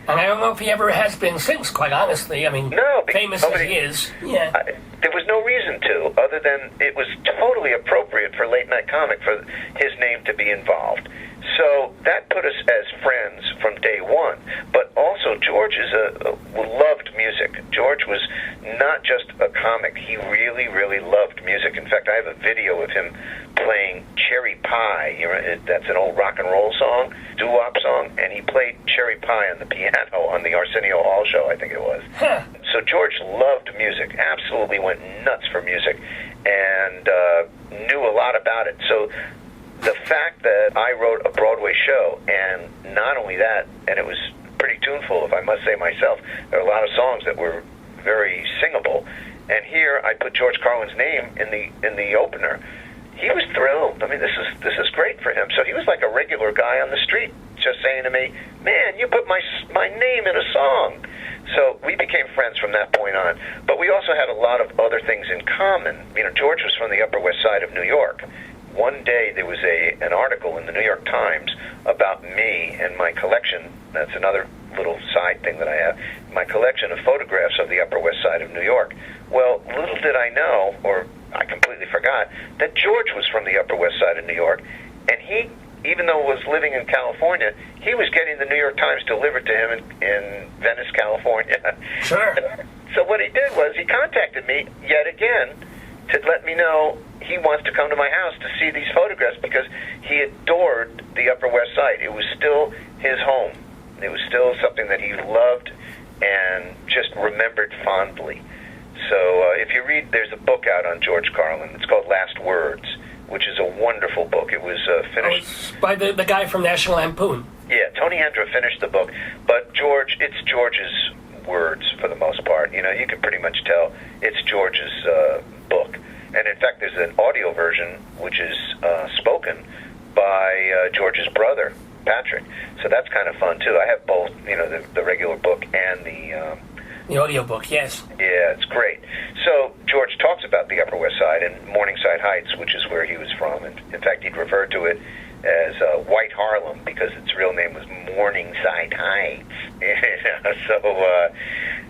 And I don't know if he ever has been since, quite honestly. I mean, no, famous as he is. Yeah. There was no reason to, other than it was totally appropriate for Late Night Comic for his name to be involved. So that put us as friends from day one. But also, George loved music. George was not just a comic. He really, really loved music. In fact, I have a video of him playing Cherry Pie. That's an old rock and roll song, doo-wop song, and he played Cherry Pie on the piano on the Arsenio Hall show, I think it was. Huh. So George loved music, absolutely went nuts for music, and knew a lot about it. So the fact that I wrote a Broadway show, and not only that, and it was pretty tuneful, if I must say myself, there are a lot of songs that were very singable, and here I put George Carlin's name in the opener. He was thrilled. I mean, this is great for him. So he was like a regular guy on the street, just saying to me, "Man, you put my name in a song." So we became friends from that point on. But we also had a lot of other things in common. You know, George was from the Upper West Side of New York. One day there was an article in the New York Times about me and my collection. That's another little side thing that I have. My collection of photographs of the Upper West Side of New York. Well, little did I know, or I completely forgot, that George was from the Upper West Side of New York. And he, even though was living in California, he was getting the New York Times delivered to him in Venice, California. Sure. So what he did was he contacted me yet again to let me know he wants to come to my house to see these photographs because he adored the Upper West Side. It was still his home. It was still something that he loved and just remembered fondly. So if you read, there's a book out on George Carlin. It's called Last Words, which is a wonderful book. It was finished... it's by the guy from National Lampoon. Yeah, Tony Hendra finished the book. But it's George's words for the most part. You know, you can pretty much tell it's George's book. And in fact, there's an audio version which is spoken by George's brother, Patrick. So that's kind of fun, too. I have both, you know, the regular book and the audio book, yes. Yeah, it's great. So George talks about the Upper West Side and Morningside Heights, which is where he was from. And in fact, he'd refer to it as White Harlem because its real name was Morningside Heights. So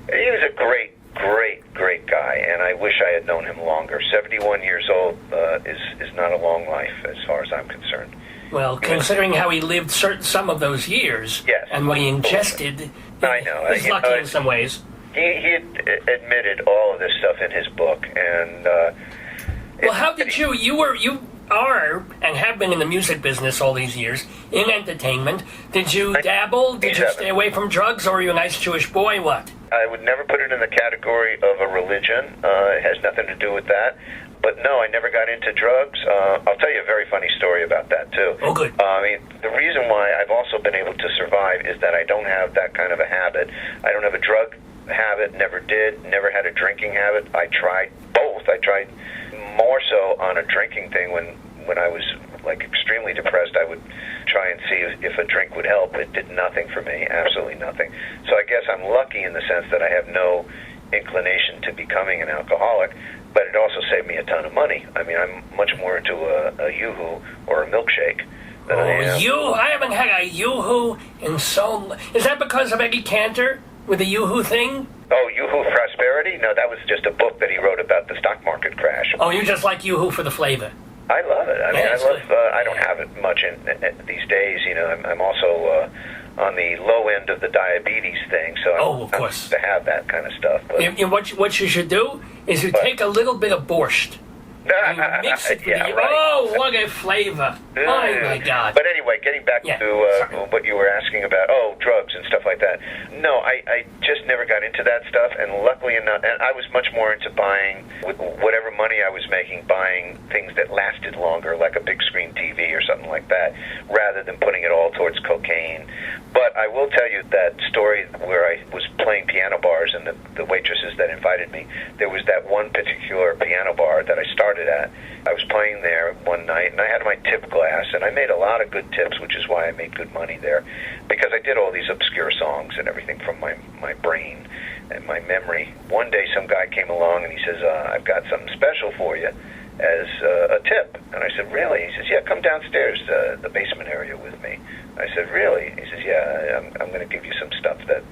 he was a great guy, and I wish I had known him longer. 71 years old is not a long life as far as I'm concerned. Well, considering how he lived some of those years, yes, and what he ingested, I know. He's lucky in some ways. He admitted all of this stuff in his book, and well, how did you are and have been in the music business all these years, in entertainment. Did you dabble? Did you stay away from drugs, or are you a nice Jewish boy? What? I would never put it in the category of a religion. It has nothing to do with that. But no, I never got into drugs. I'll tell you a very funny story about that, too. Oh, good. I mean, the reason why I've also been able to survive is that I don't have that kind of a habit. I don't have a drug habit, never did, never had a drinking habit. I tried both. I tried more so on a drinking thing when I was, like, extremely depressed. I would try and see if a drink would help. It did nothing for me, absolutely nothing. So I guess I'm lucky in the sense that I have no inclination to becoming an alcoholic, but it also saved me a ton of money. I mean, I'm much more into a Yoo-Hoo or a milkshake than I am. I haven't had a Yoo-Hoo in so... Is that because of Eddie Cantor with the Yoo-Hoo thing? Oh, Yoo-Hoo Prosperity? No, that was just a book that he wrote about the stock market crash. Oh, you just like Yoo-Hoo for the flavor? I love it. I mean, I don't have it much in these days. You know, I'm also on the low end of the diabetes thing, so of course, to have that kind of stuff. But, what you should do is you take a little bit of borscht. And you mix it right. Oh, what a flavor. Oh, my God. But anyway, getting back to what you were asking about, drugs and stuff like that. No, I just never got into that stuff, and luckily enough, and I was much more into buying, with whatever money I was making, buying things that lasted longer, like a big screen TV or something like that, rather than putting it all towards cocaine. But I will tell you that story where I was playing piano bars and the waitresses that invited me, there was that one particular piano bar that I started at. I was playing there one night, and I had my tip glass, and I made a lot of good tips, which is why I made good money there, because I did all these obscure songs and everything from my brain and my memory. One day some guy came along, and he says, I've got something special for you as a tip. And I said, really? He says, yeah, come downstairs, the basement area with me. I said, really? He says, yeah, I'm going to give you some stuff that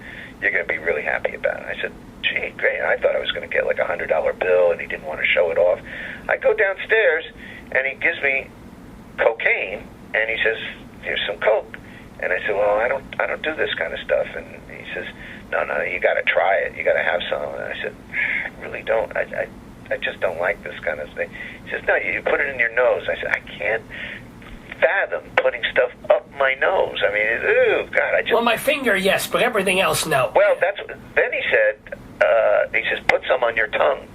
you're going to be really happy about. I said, gee, great. I thought I was going to get like a $100 bill, and he didn't want to show it off. I go downstairs, and he gives me cocaine, and he says, here's some coke. And I said, well, I don't do this kind of stuff. And he says, no, you got to try it. You got to have some. And I said, I really don't. I just don't like this kind of thing. He says, no, you put it in your nose. I said, I can't fathom putting stuff up my nose. I mean, God, Well, my finger, yes, but everything else, no. Well, then he says, put some on your tongue.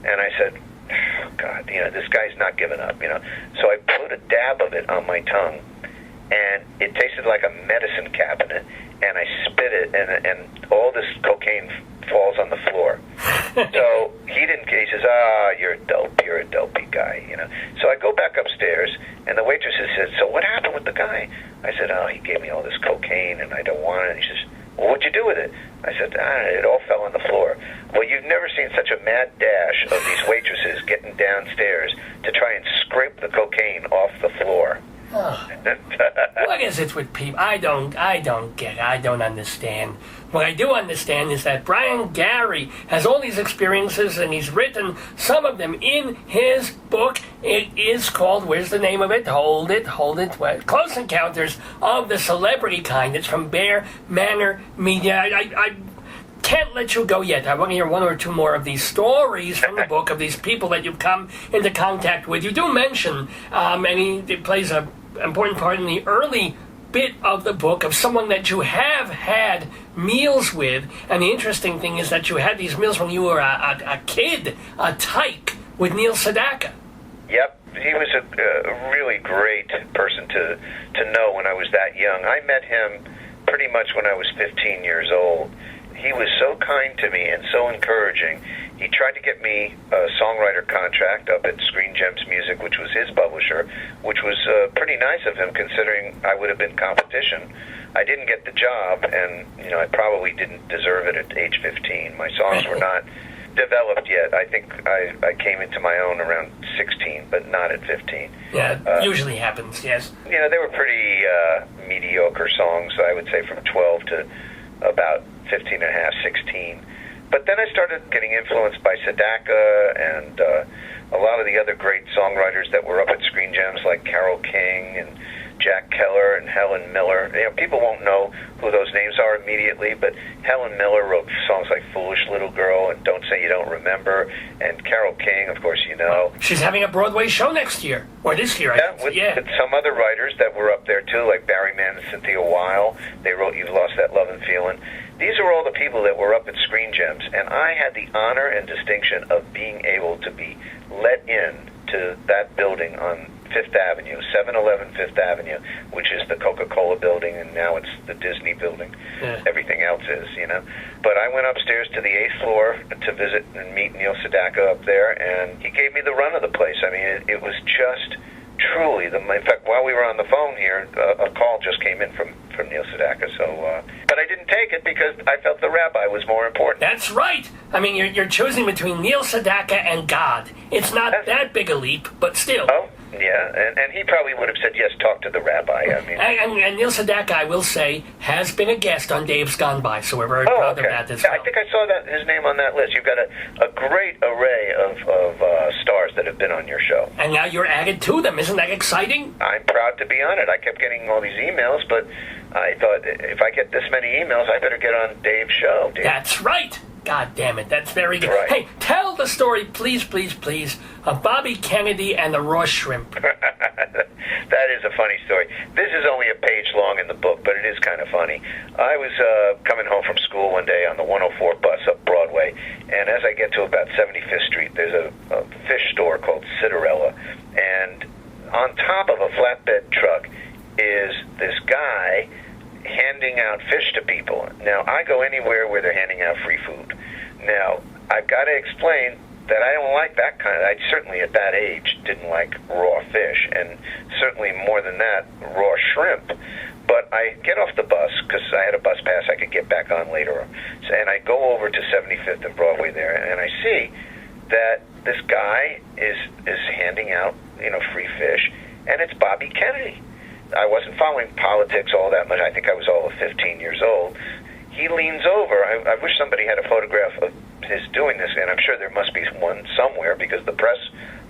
And I said, oh, God, this guy's not giving up, So I put a dab of it on my tongue, and it tasted like a medicine cabinet, and I spit it, and all this cocaine falls on the floor. So he says, you're a dopey guy, So I go back upstairs, and the waitress says, so what happened with the guy? I said, he gave me all this cocaine, and I don't want it. And he says, well, what'd you do with it? I said, it all fell on the floor. Well, you've never seen such a mad dash of these waitresses getting downstairs to try and scrape the cocaine off the floor. Oh. What is it with people? I don't get it. I don't understand. What I do understand is that Brian Gari has all these experiences, and he's written some of them in his book. It is called, where's the name of it? Hold it. Close Encounters of the Celebrity Kind. It's from Bear Manor Media. I can't let you go yet. I want to hear one or two more of these stories from the book of these people that you've come into contact with. You do mention, and it plays an important part in the early bit of the book, of someone that you have had meals with. And the interesting thing is that you had these meals when you were a kid, a tyke, with Neil Sedaka. Yep. He was a really great person to know when I was that young. I met him pretty much when I was 15 years old. He was so kind to me and so encouraging. He tried to get me a songwriter contract up at Screen Gems Music, which was his publisher, which was pretty nice of him considering I would have been competition. I didn't get the job, and I probably didn't deserve it at age 15. My songs were not developed yet. I think I came into my own around 16, but not at 15. Yeah, usually happens, yes. They were pretty mediocre songs, I would say, from 12 to about 15 and a half, 16. But then I started getting influenced by Sedaka and a lot of the other great songwriters that were up at Screen Gems, like Carole King and Jack Keller and Helen Miller. People won't know who those names are immediately, but Helen Miller wrote songs like Foolish Little Girl and Don't Say You Don't Remember, and Carole King, of course, She's having a Broadway show next year, or this year, with some other writers that were up there, too, like Barry Mann and Cynthia Weil. They wrote You've Lost That Love and Feeling. These are all the people that were up at Screen Gems, and I had the honor and distinction of being able to be let in to that building on Fifth Avenue, 711 Fifth Avenue, which is the Coca-Cola building, and now it's the Disney building. Yeah. Everything else is, But I went upstairs to the 8th floor to visit and meet Neil Sedaka up there, and he gave me the run of the place. I mean, it was just truly, in fact, while we were on the phone here, a call just came in from Neil Sedaka, but I didn't take it because I felt the rabbi was more important. That's right. I mean, you're choosing between Neil Sedaka and God. It's not that big a leap, but still. Oh, yeah, and he probably would have said, yes, talk to the rabbi. I mean, and Neil Sedaka, I will say, has been a guest on Dave's Gone By, so we're very proud of that as well. I think I saw his name on that list. You've got a great array of stars that have been on your show. And now you're added to them. Isn't that exciting? I'm proud to be on it. I kept getting all these emails, but I thought, if I get this many emails, I better get on Dave's show. That's right. God damn it, that's very good. Right. Hey, tell the story, please, please, please, of Bobby Kennedy and the raw shrimp. That is a funny story. This is only a page long in the book, but it is kind of funny. I was coming home from school one day on the 104 bus up Broadway, and as I get to about 75th Street, there's a fish store called Cinderella, and on top of a flatbed truck is this guy handing out fish to people. Now, I go anywhere where they're handing out free food. Now, I've got to explain that I don't like that kind of... I certainly, at that age, didn't like raw fish, and certainly more than that, raw shrimp. But I get off the bus, because I had a bus pass I could get back on later, and I go over to 75th and Broadway there, and I see that this guy is handing out, free fish, and it's Bobby Kennedy. I wasn't following politics all that much. I think I was all of 15 years old. He leans over. I wish somebody had a photograph of his doing this, and I'm sure there must be one somewhere because the press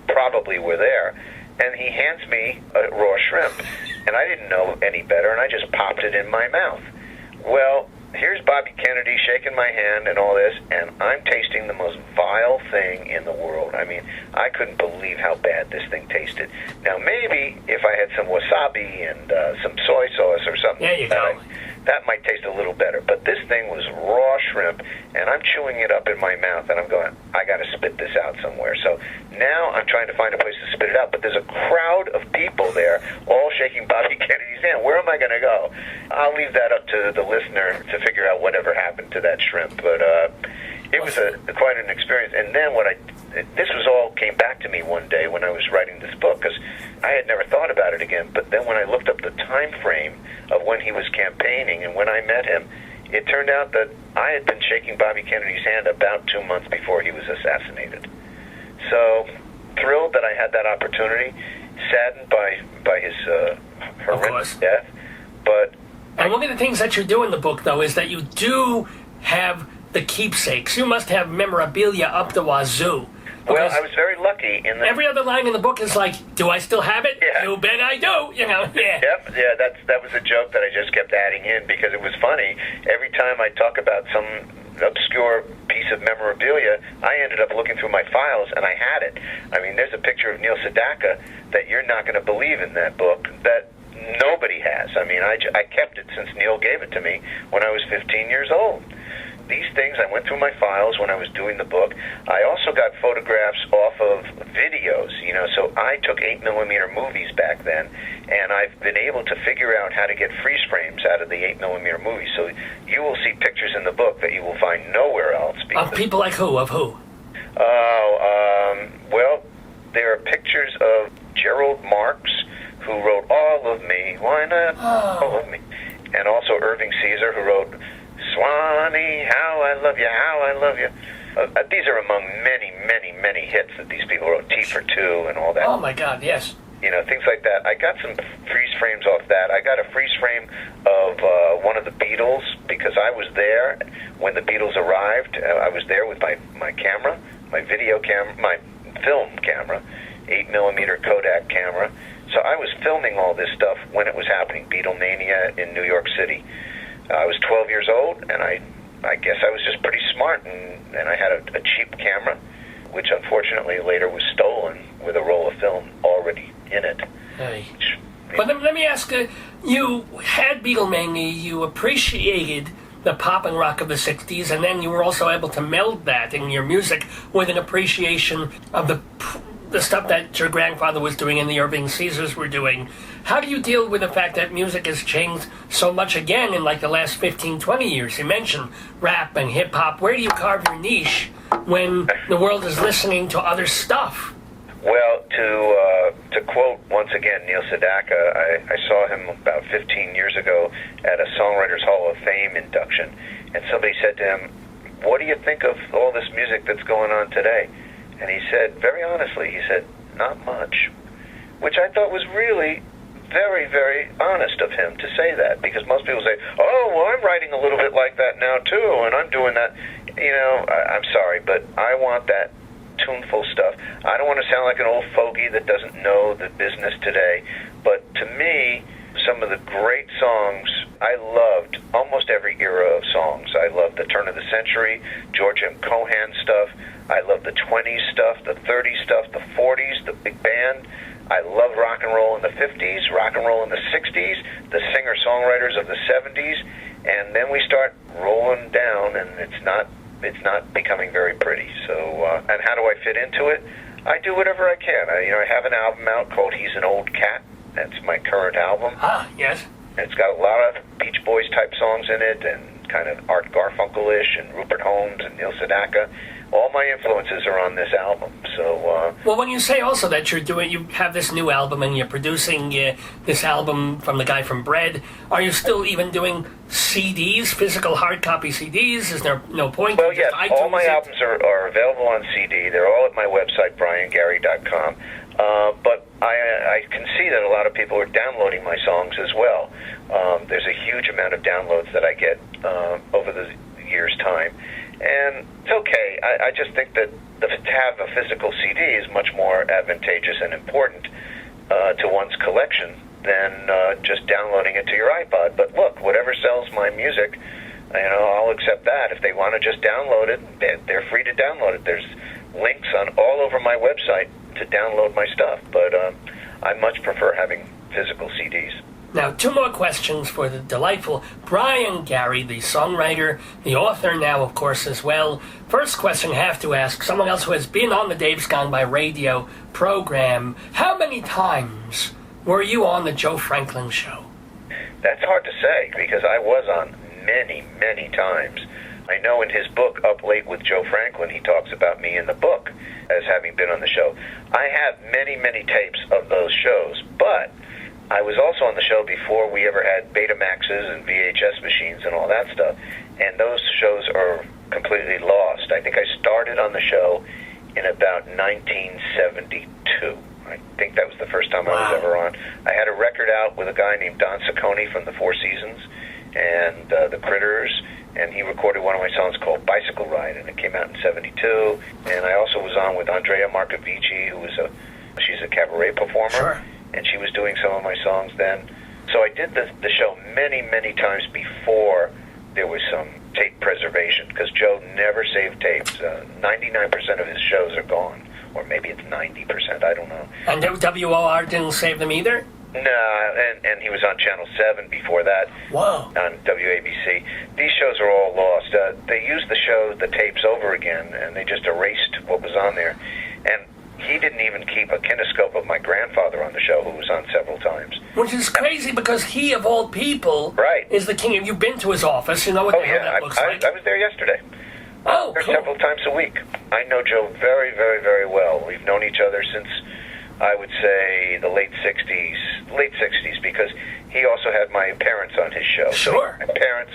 probably were there. And he hands me a raw shrimp, and I didn't know any better, and I just popped it in my mouth. Well, here's Bobby Kennedy shaking my hand and all this, and I'm tasting the most vile thing in the world. I mean, I couldn't believe how bad this thing tasted. Now, maybe if I had some wasabi and some soy sauce or something, there you go. That might taste a little better. But this thing was raw shrimp, and I'm chewing it up in my mouth, and I'm going, I got to spit this out somewhere. So now I'm trying to find a place to spit it out, but there's a crowd of people there all shaking Bobby Kennedy's hand. Where am I going to go? I'll leave that up to the listener to figure out whatever happened to that shrimp. But it was quite an experience. And then this all came back to me one day when I was writing this book, because I had never thought about it again. But then when I looked up the time frame of when he was campaigning and when I met him, it turned out that I had been shaking Bobby Kennedy's hand about 2 months before he was assassinated. So thrilled that I had that opportunity, saddened by his horrendous death. And one of the things that you do in the book, though, is that you do have the keepsakes. You must have memorabilia up the wazoo. Well, I was very lucky in that every other line in the book is like, do I still have it? Yeah. You bet I do. Yeah. Yep, that was a joke that I just kept adding in because it was funny. Every time I talk about some obscure piece of memorabilia, I ended up looking through my files, and I had it. I mean, there's a picture of Neil Sedaka that you're not going to believe in that book that nobody has. I mean, I kept it since Neil gave it to me when I was 15 years old. These things, I went through my files when I was doing the book. I also got photographs off of videos, so I took 8mm movies back then, and I've been able to figure out how to get freeze frames out of the 8mm movies. So you will see pictures in the book that you will find nowhere else. Of people like who? Of who? Well, there are pictures of Gerald Marks, who wrote All of Me, Why Not All of Me? And also Irving Caesar, who wrote Swanee, How I Love You, How I Love You. These are among many, many, many hits that these people wrote, T for Two and all that. Oh, my God, yes. Things like that. I got some freeze frames off that. I got a freeze frame of one of the Beatles because I was there when the Beatles arrived. I was there with my camera, my video camera, my film camera, 8mm Kodak camera. So I was filming all this stuff when it was happening, Beatlemania in New York City. I was 12 years old, and I guess I was just pretty smart, and I had a cheap camera, which unfortunately later was stolen with a roll of film already in it. Hey. But let me ask, you had Beatlemania, you appreciated the pop and rock of the 60s, and then you were also able to meld that in your music with an appreciation of the stuff that your grandfather was doing and the Irving Caesars were doing. How do you deal with the fact that music has changed so much again in like the last 15, 20 years? You mentioned rap and hip-hop. Where do you carve your niche when the world is listening to other stuff? Well, to quote once again Neil Sedaka, I saw him about 15 years ago at a Songwriters Hall of Fame induction, and somebody said to him, "What do you think of all this music that's going on today?" And he said, very honestly, he said, "Not much," which I thought was really very, very honest of him to say that, because most people say, "Oh, well, I'm writing a little bit like that now, too, and I'm doing that." I'm sorry, but I want that tuneful stuff. I don't want to sound like an old fogey that doesn't know the business today, but to me, some of the great songs, I loved almost every era of songs. I loved the turn of the century, George M. Cohan stuff. I love the 20s stuff, the 30s stuff, the 40s, the big band. I love rock and roll in the 50s, rock and roll in the 60s, the singer-songwriters of the 70s, and then we start rolling down, and it's not becoming very pretty. So, and how do I fit into it? I do whatever I can. I have an album out called He's an Old Cat. That's my current album. Ah, yes. And it's got a lot of Beach Boys type songs in it, and kind of Art Garfunkel-ish, and Rupert Holmes, and Neil Sedaka. All my influences are on this album. So, well, when you say also that you have this new album and you're producing this album from the guy from Bread, are you still even doing CDs, physical hard copy CDs? Is there no point? Well, yes, all my albums are available on CD. They're all at my website, briangari.com. But I can see that a lot of people are downloading my songs as well. There's a huge amount of downloads that I get over the year's time. And it's okay. I just think that to have a physical CD is much more advantageous and important to one's collection than just downloading it to your iPod. But look, whatever sells my music, I'll accept that. If they want to just download it, they're free to download it. There's links on all over my website to download my stuff. But I much prefer having physical CDs. Now, two more questions for the delightful Brian Gari, the songwriter, the author now, of course, as well. First question I have to ask someone else who has been on the Dave's Gone By radio program. How many times were you on the Joe Franklin show? That's hard to say, because I was on many, many times. I know in his book, Up Late with Joe Franklin, he talks about me in the book as having been on the show. I have many, many tapes of those shows, but I was also on the show before we ever had Betamaxes and VHS machines and all that stuff, and those shows are completely lost. I think I started on the show in about 1972. I think that was the first time I was ever on. I had a record out with a guy named Don Ciccone from the Four Seasons and the Critters, and he recorded one of my songs called Bicycle Ride, and it came out in 72. And I also was on with Andrea Marcovici, she's a cabaret performer. Sure. And she was doing some of my songs then. So I did the show many, many times before there was some tape preservation, because Joe never saved tapes. 99% of his shows are gone, or maybe it's 90%, I don't know. And WOR didn't save them either? No, and he was on Channel 7 before that. Whoa. On WABC. These shows are all lost. They used the tapes over again, and they just erased what was on there. And he didn't even keep a kinescope of my grandfather on the show, who was on several times. Which is crazy, because he, of all people, is the king. Have you been to his office? You know what the hell that looks like? I was there yesterday. Oh, there cool. Several times a week. I know Joe very, very, very well. We've known each other since, I would say, the late 60s, because he also had my parents on his show. Sure. So my parents,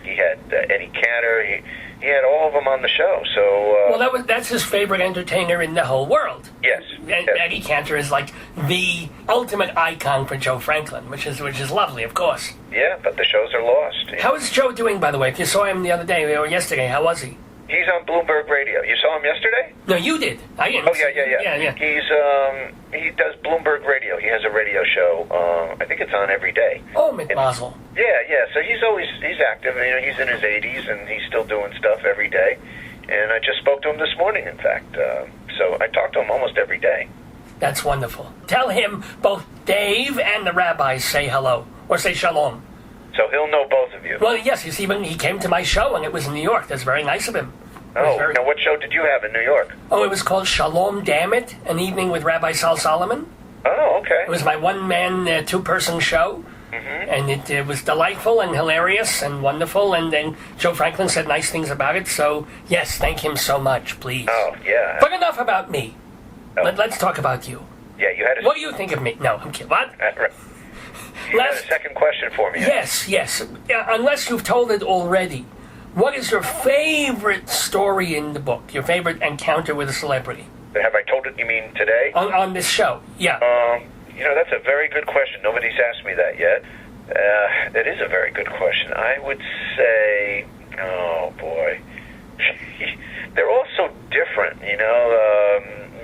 he had Eddie Cantor, he had all of them on the show. So well, that's his favorite entertainer in the whole world. Yes. Eddie Cantor is like the ultimate icon for Joe Franklin, which is lovely, of course. Yeah, but the shows are lost. How is Joe doing, by the way? If you saw him the other day or yesterday, how was he? He's on Bloomberg Radio. You saw him yesterday? No, you did. I didn't. Oh, yeah. He does Bloomberg Radio. He has a radio show. I think it's on every day. Oh, McMazel. Yeah. So he's active. You know, he's in his 80s, and he's still doing stuff every day. And I just spoke to him this morning, in fact. So I talk to him almost every day. That's wonderful. Tell him both Dave and the rabbis say hello, or say shalom. So he'll know both of you. Well, yes, he came to my show, and it was in New York. That's very nice of him. Oh, now what show did you have in New York? Oh, it was called Shalom Damn It, an evening with Rabbi Sol Solomon. Oh, okay. It was my one-man, two-person show, and it was delightful and hilarious and wonderful, and then Joe Franklin said nice things about it, so yes, thank him so much, please. Oh, yeah. But enough about me. Oh. Let's talk about you. Yeah, you had a... What do you think of me? No, I'm kidding. What? You had a second question for me. Yes. Unless you've told it already. What is your favorite story in the book? Your favorite encounter with a celebrity? Have I told it, you mean today? On this show, yeah. That's a very good question. Nobody's asked me that yet. It is a very good question. I would say, oh boy, they're all so different,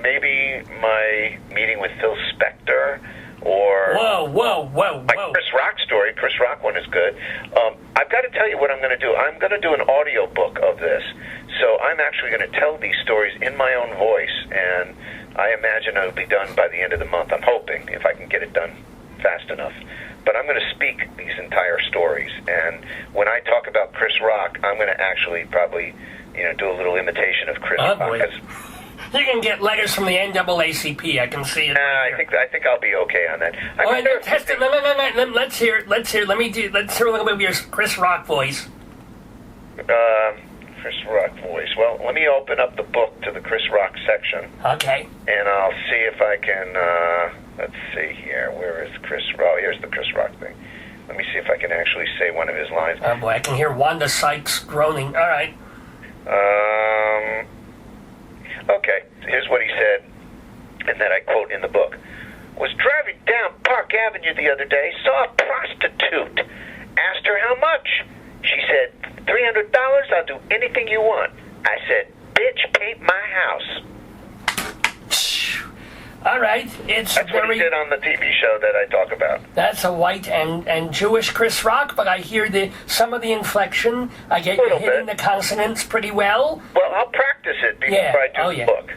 maybe my meeting with Phil Spector, or... Whoa. My Chris Rock story. Chris Rock one is good. I've got to tell you what I'm going to do. I'm going to do an audio book of this. So I'm actually going to tell these stories in my own voice, and I imagine it'll be done by the end of the month. I'm hoping, if I can get it done fast enough. But I'm going to speak these entire stories, and when I talk about Chris Rock, I'm going to actually probably, do a little imitation of Chris Rock. Boy. You can get letters from the NAACP. I can see it. I think I'll be okay on that. All right, test it. No. Let's hear it. Let's hear a little bit of your Chris Rock voice. Chris Rock voice. Well, let me open up the book to the Chris Rock section. Okay. And I'll see if I can. Let's see here. Where is Chris Rock? Oh, here's the Chris Rock thing. Let me see if I can actually say one of his lines. Oh boy, I can hear Wanda Sykes groaning. All right. Okay, here's what he said, and that I quote in the book. Was driving down Park Avenue the other day, saw a prostitute. Asked her how much. She said, $300, I'll do anything you want. I said, bitch, paint my house. All right, That's what he did on the TV show that I talk about. That's a white and Jewish Chris Rock, but I hear some of the inflection. I get you hitting the consonants pretty well. Well, I'll practice it before I do the book.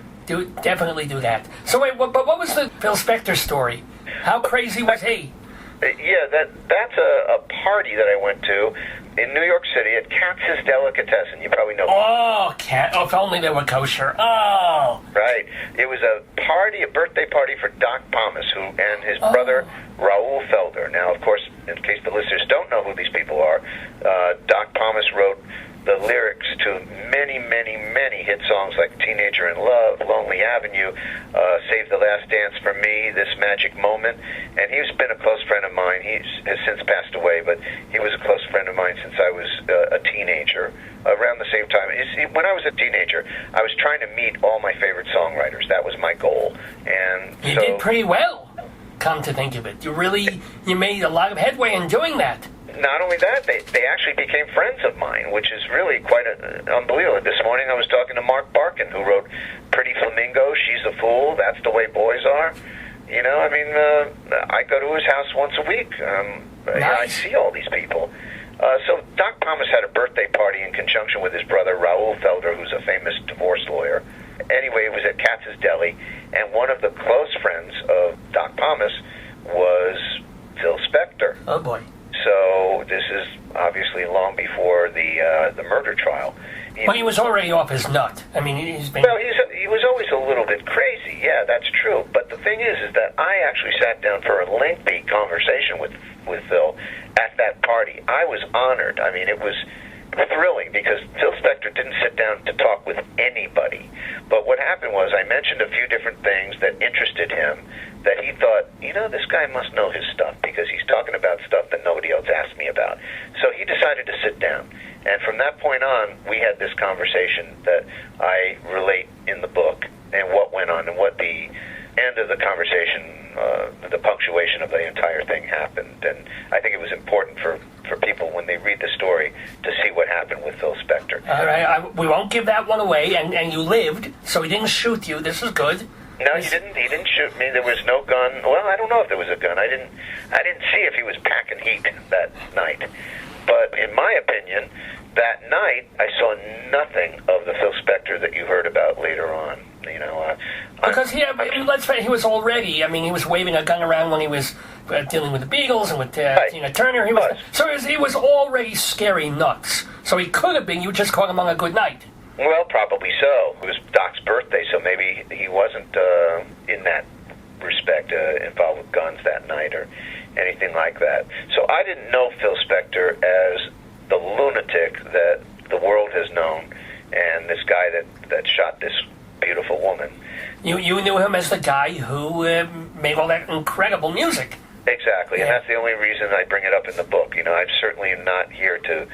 Definitely do that. So wait, but what was the Phil Spector story? How crazy was he? Yeah, that's a party that I went to in New York City at Katz's Delicatessen. You probably know. Oh, if only they were kosher. Oh. Right. It was a birthday party for Doc Pomus, and his brother, Raoul Felder. Now, of course, in case the listeners don't know who these people are, Doc Pomus wrote the lyrics to many, many, many hit songs like Teenager in Love, Lonely Avenue, Save the Last Dance for Me, This Magic Moment. And he's been a close friend of mine. He has since passed away, but he was a close friend of mine since I was a teenager, around the same time. When I was a teenager, I was trying to meet all my favorite songwriters. That was my goal. And you did pretty well, come to think of it. You made a lot of headway in doing that. Not only that, they actually became friends of mine, which is really quite unbelievable. This morning I was talking to Mark Barkin, who wrote Pretty Flamingo, She's a Fool, That's the Way Boys Are. I go to his house once a week. Nice. I see all these people. So Doc Thomas had a birthday party in conjunction with his brother, Raoul Felder, who's a famous divorce lawyer. Anyway, it was at Katz's Deli, and one of the close friends of Doc Thomas was Phil Spector. Oh, boy. So this is obviously long before the murder trial. Well, he was already off his nut. I mean, he's been... Well, he was always a little bit crazy. Yeah, that's true. But the thing is that I actually sat down for a lengthy conversation with Phil at that party. I was honored. I mean, it was thrilling because Phil Spector didn't sit down to talk with anybody. But what happened was I mentioned a few different things that interested him that he thought, this guy must know his stuff because he's talking about stuff that nobody else asked me about. So he decided to sit down. And from that point on, we had this conversation that I relate in the book and what went on and what the end of the conversation, the punctuation of the entire thing happened. And I think it was important for people when they read the story to see what happened with Phil Spector. All right, we won't give that one away, and you lived, so he didn't shoot you. This is good. No, he didn't shoot me. There was no gun. Well, I don't know if there was a gun. I didn't see if he was packing heat that night. But in my opinion, that night I saw nothing of the Phil Spector that you heard about later on. Because let's face it, he was already. I mean, he was waving a gun around when he was dealing with the Beagles and with Tina Turner. He was already scary nuts. So he could have been. You just caught him on a good night. Well, probably so. It was Doc's birthday, so maybe he wasn't in that respect involved with guns that night or anything like that. So I didn't know Phil Spector as the lunatic that the world has known and this guy that shot this beautiful woman. You knew him as the guy who made all that incredible music. Exactly, and that's the only reason I bring it up in the book. I certainly am not here to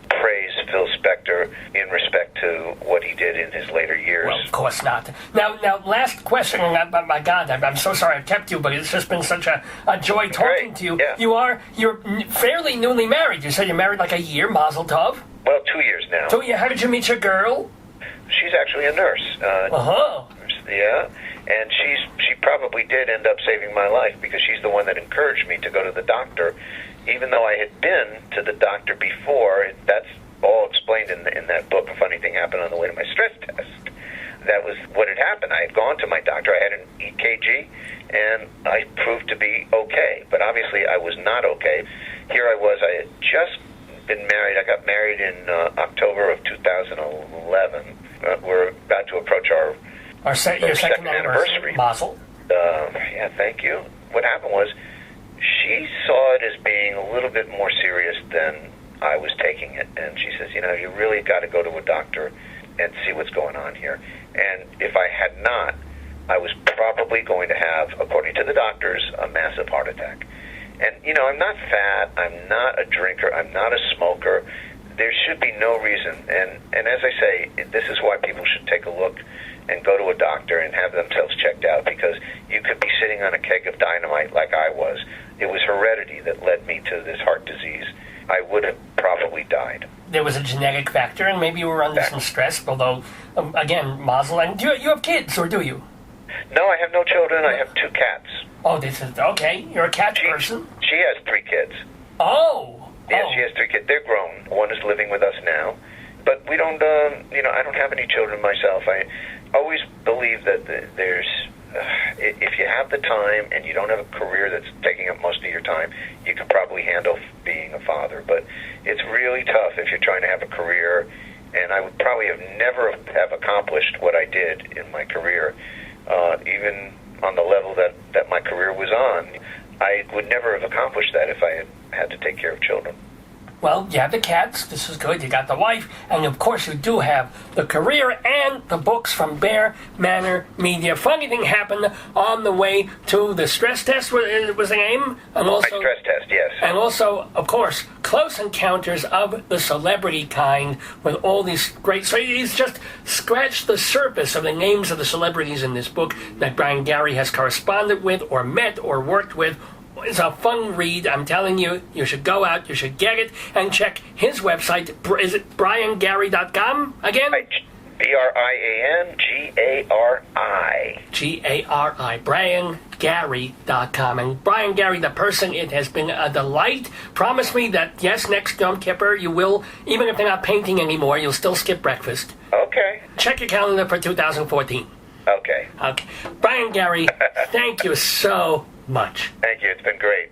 praise Phil Spector in respect to what he did in his later years. Well, of course not. Now, last question. My God, I'm so sorry I've kept you, but it's just been such a joy talking to you. Yeah. You're fairly newly married. You said you're married like a year, Mazel Tov. Well, 2 years now. So, how did you meet your girl? She's actually a nurse. Yeah, and she probably did end up saving my life because she's the one that encouraged me to go to the doctor, even though I had been to the doctor before. That's all explained in that book. A funny thing happened on the way to my stress test. That was what had happened. I had gone to my doctor. I had an EKG, and I proved to be okay. But obviously, I was not okay. Here I was. I had just been married. I got married in October of 2011. We're about to approach your second anniversary. Mazel. Yeah, thank you. What happened was she saw it as being a little bit more serious than I was taking it. And she says, you really got to go to a doctor and see what's going on here. And if I had not, I was probably going to have, according to the doctors, a massive heart attack. And, I'm not fat. I'm not a drinker. I'm not a smoker. There should be no reason. And as I say, this is why people should take a look and go to a doctor and have themselves checked out, because you could be sitting on a keg of dynamite like I was. It was heredity that led me to this heart disease. I would have probably died. There was a genetic factor, and maybe you were under some stress, although, again, Mazel. And do you have kids, or do you? No, I have no children. I have 2 cats. Oh, this is okay. You're a cat person? She has 3 kids. Oh! Yeah, she has 3 kids. They're grown. One is living with us now. But we don't, I don't have any children myself. I always believe that there's, if you have the time and you don't have a career that's taking up most of your time, you could probably handle being a father. But it's really tough if you're trying to have a career, and I would probably never have accomplished what I did in my career, even on the level that my career was on. I would never have accomplished that if I had to take care of children. Well, you have the cats. This is good. You got the wife. And, of course, you do have the career and the books from Bear Manor Media. Funny thing happened on the way to the stress test was the name. And also, my stress test, yes. And also, of course, Close Encounters of the Celebrity Kind with all these great... So he's just scratched the surface of the names of the celebrities in this book that Brian Gari has corresponded with or met or worked with. It's a fun read. I'm telling you, you should go out, you should get it, and check his website. Is it briangary.com again? BrianGari. Gari. BrianGari.com. And Brian Gari, the person, it has been a delight. Promise me that, yes, next Yom Kippur, you will, even if they're not painting anymore, you'll still skip breakfast. Okay. Check your calendar for 2014. Okay. Brian Gari, thank you so much. Thank you. It's been great.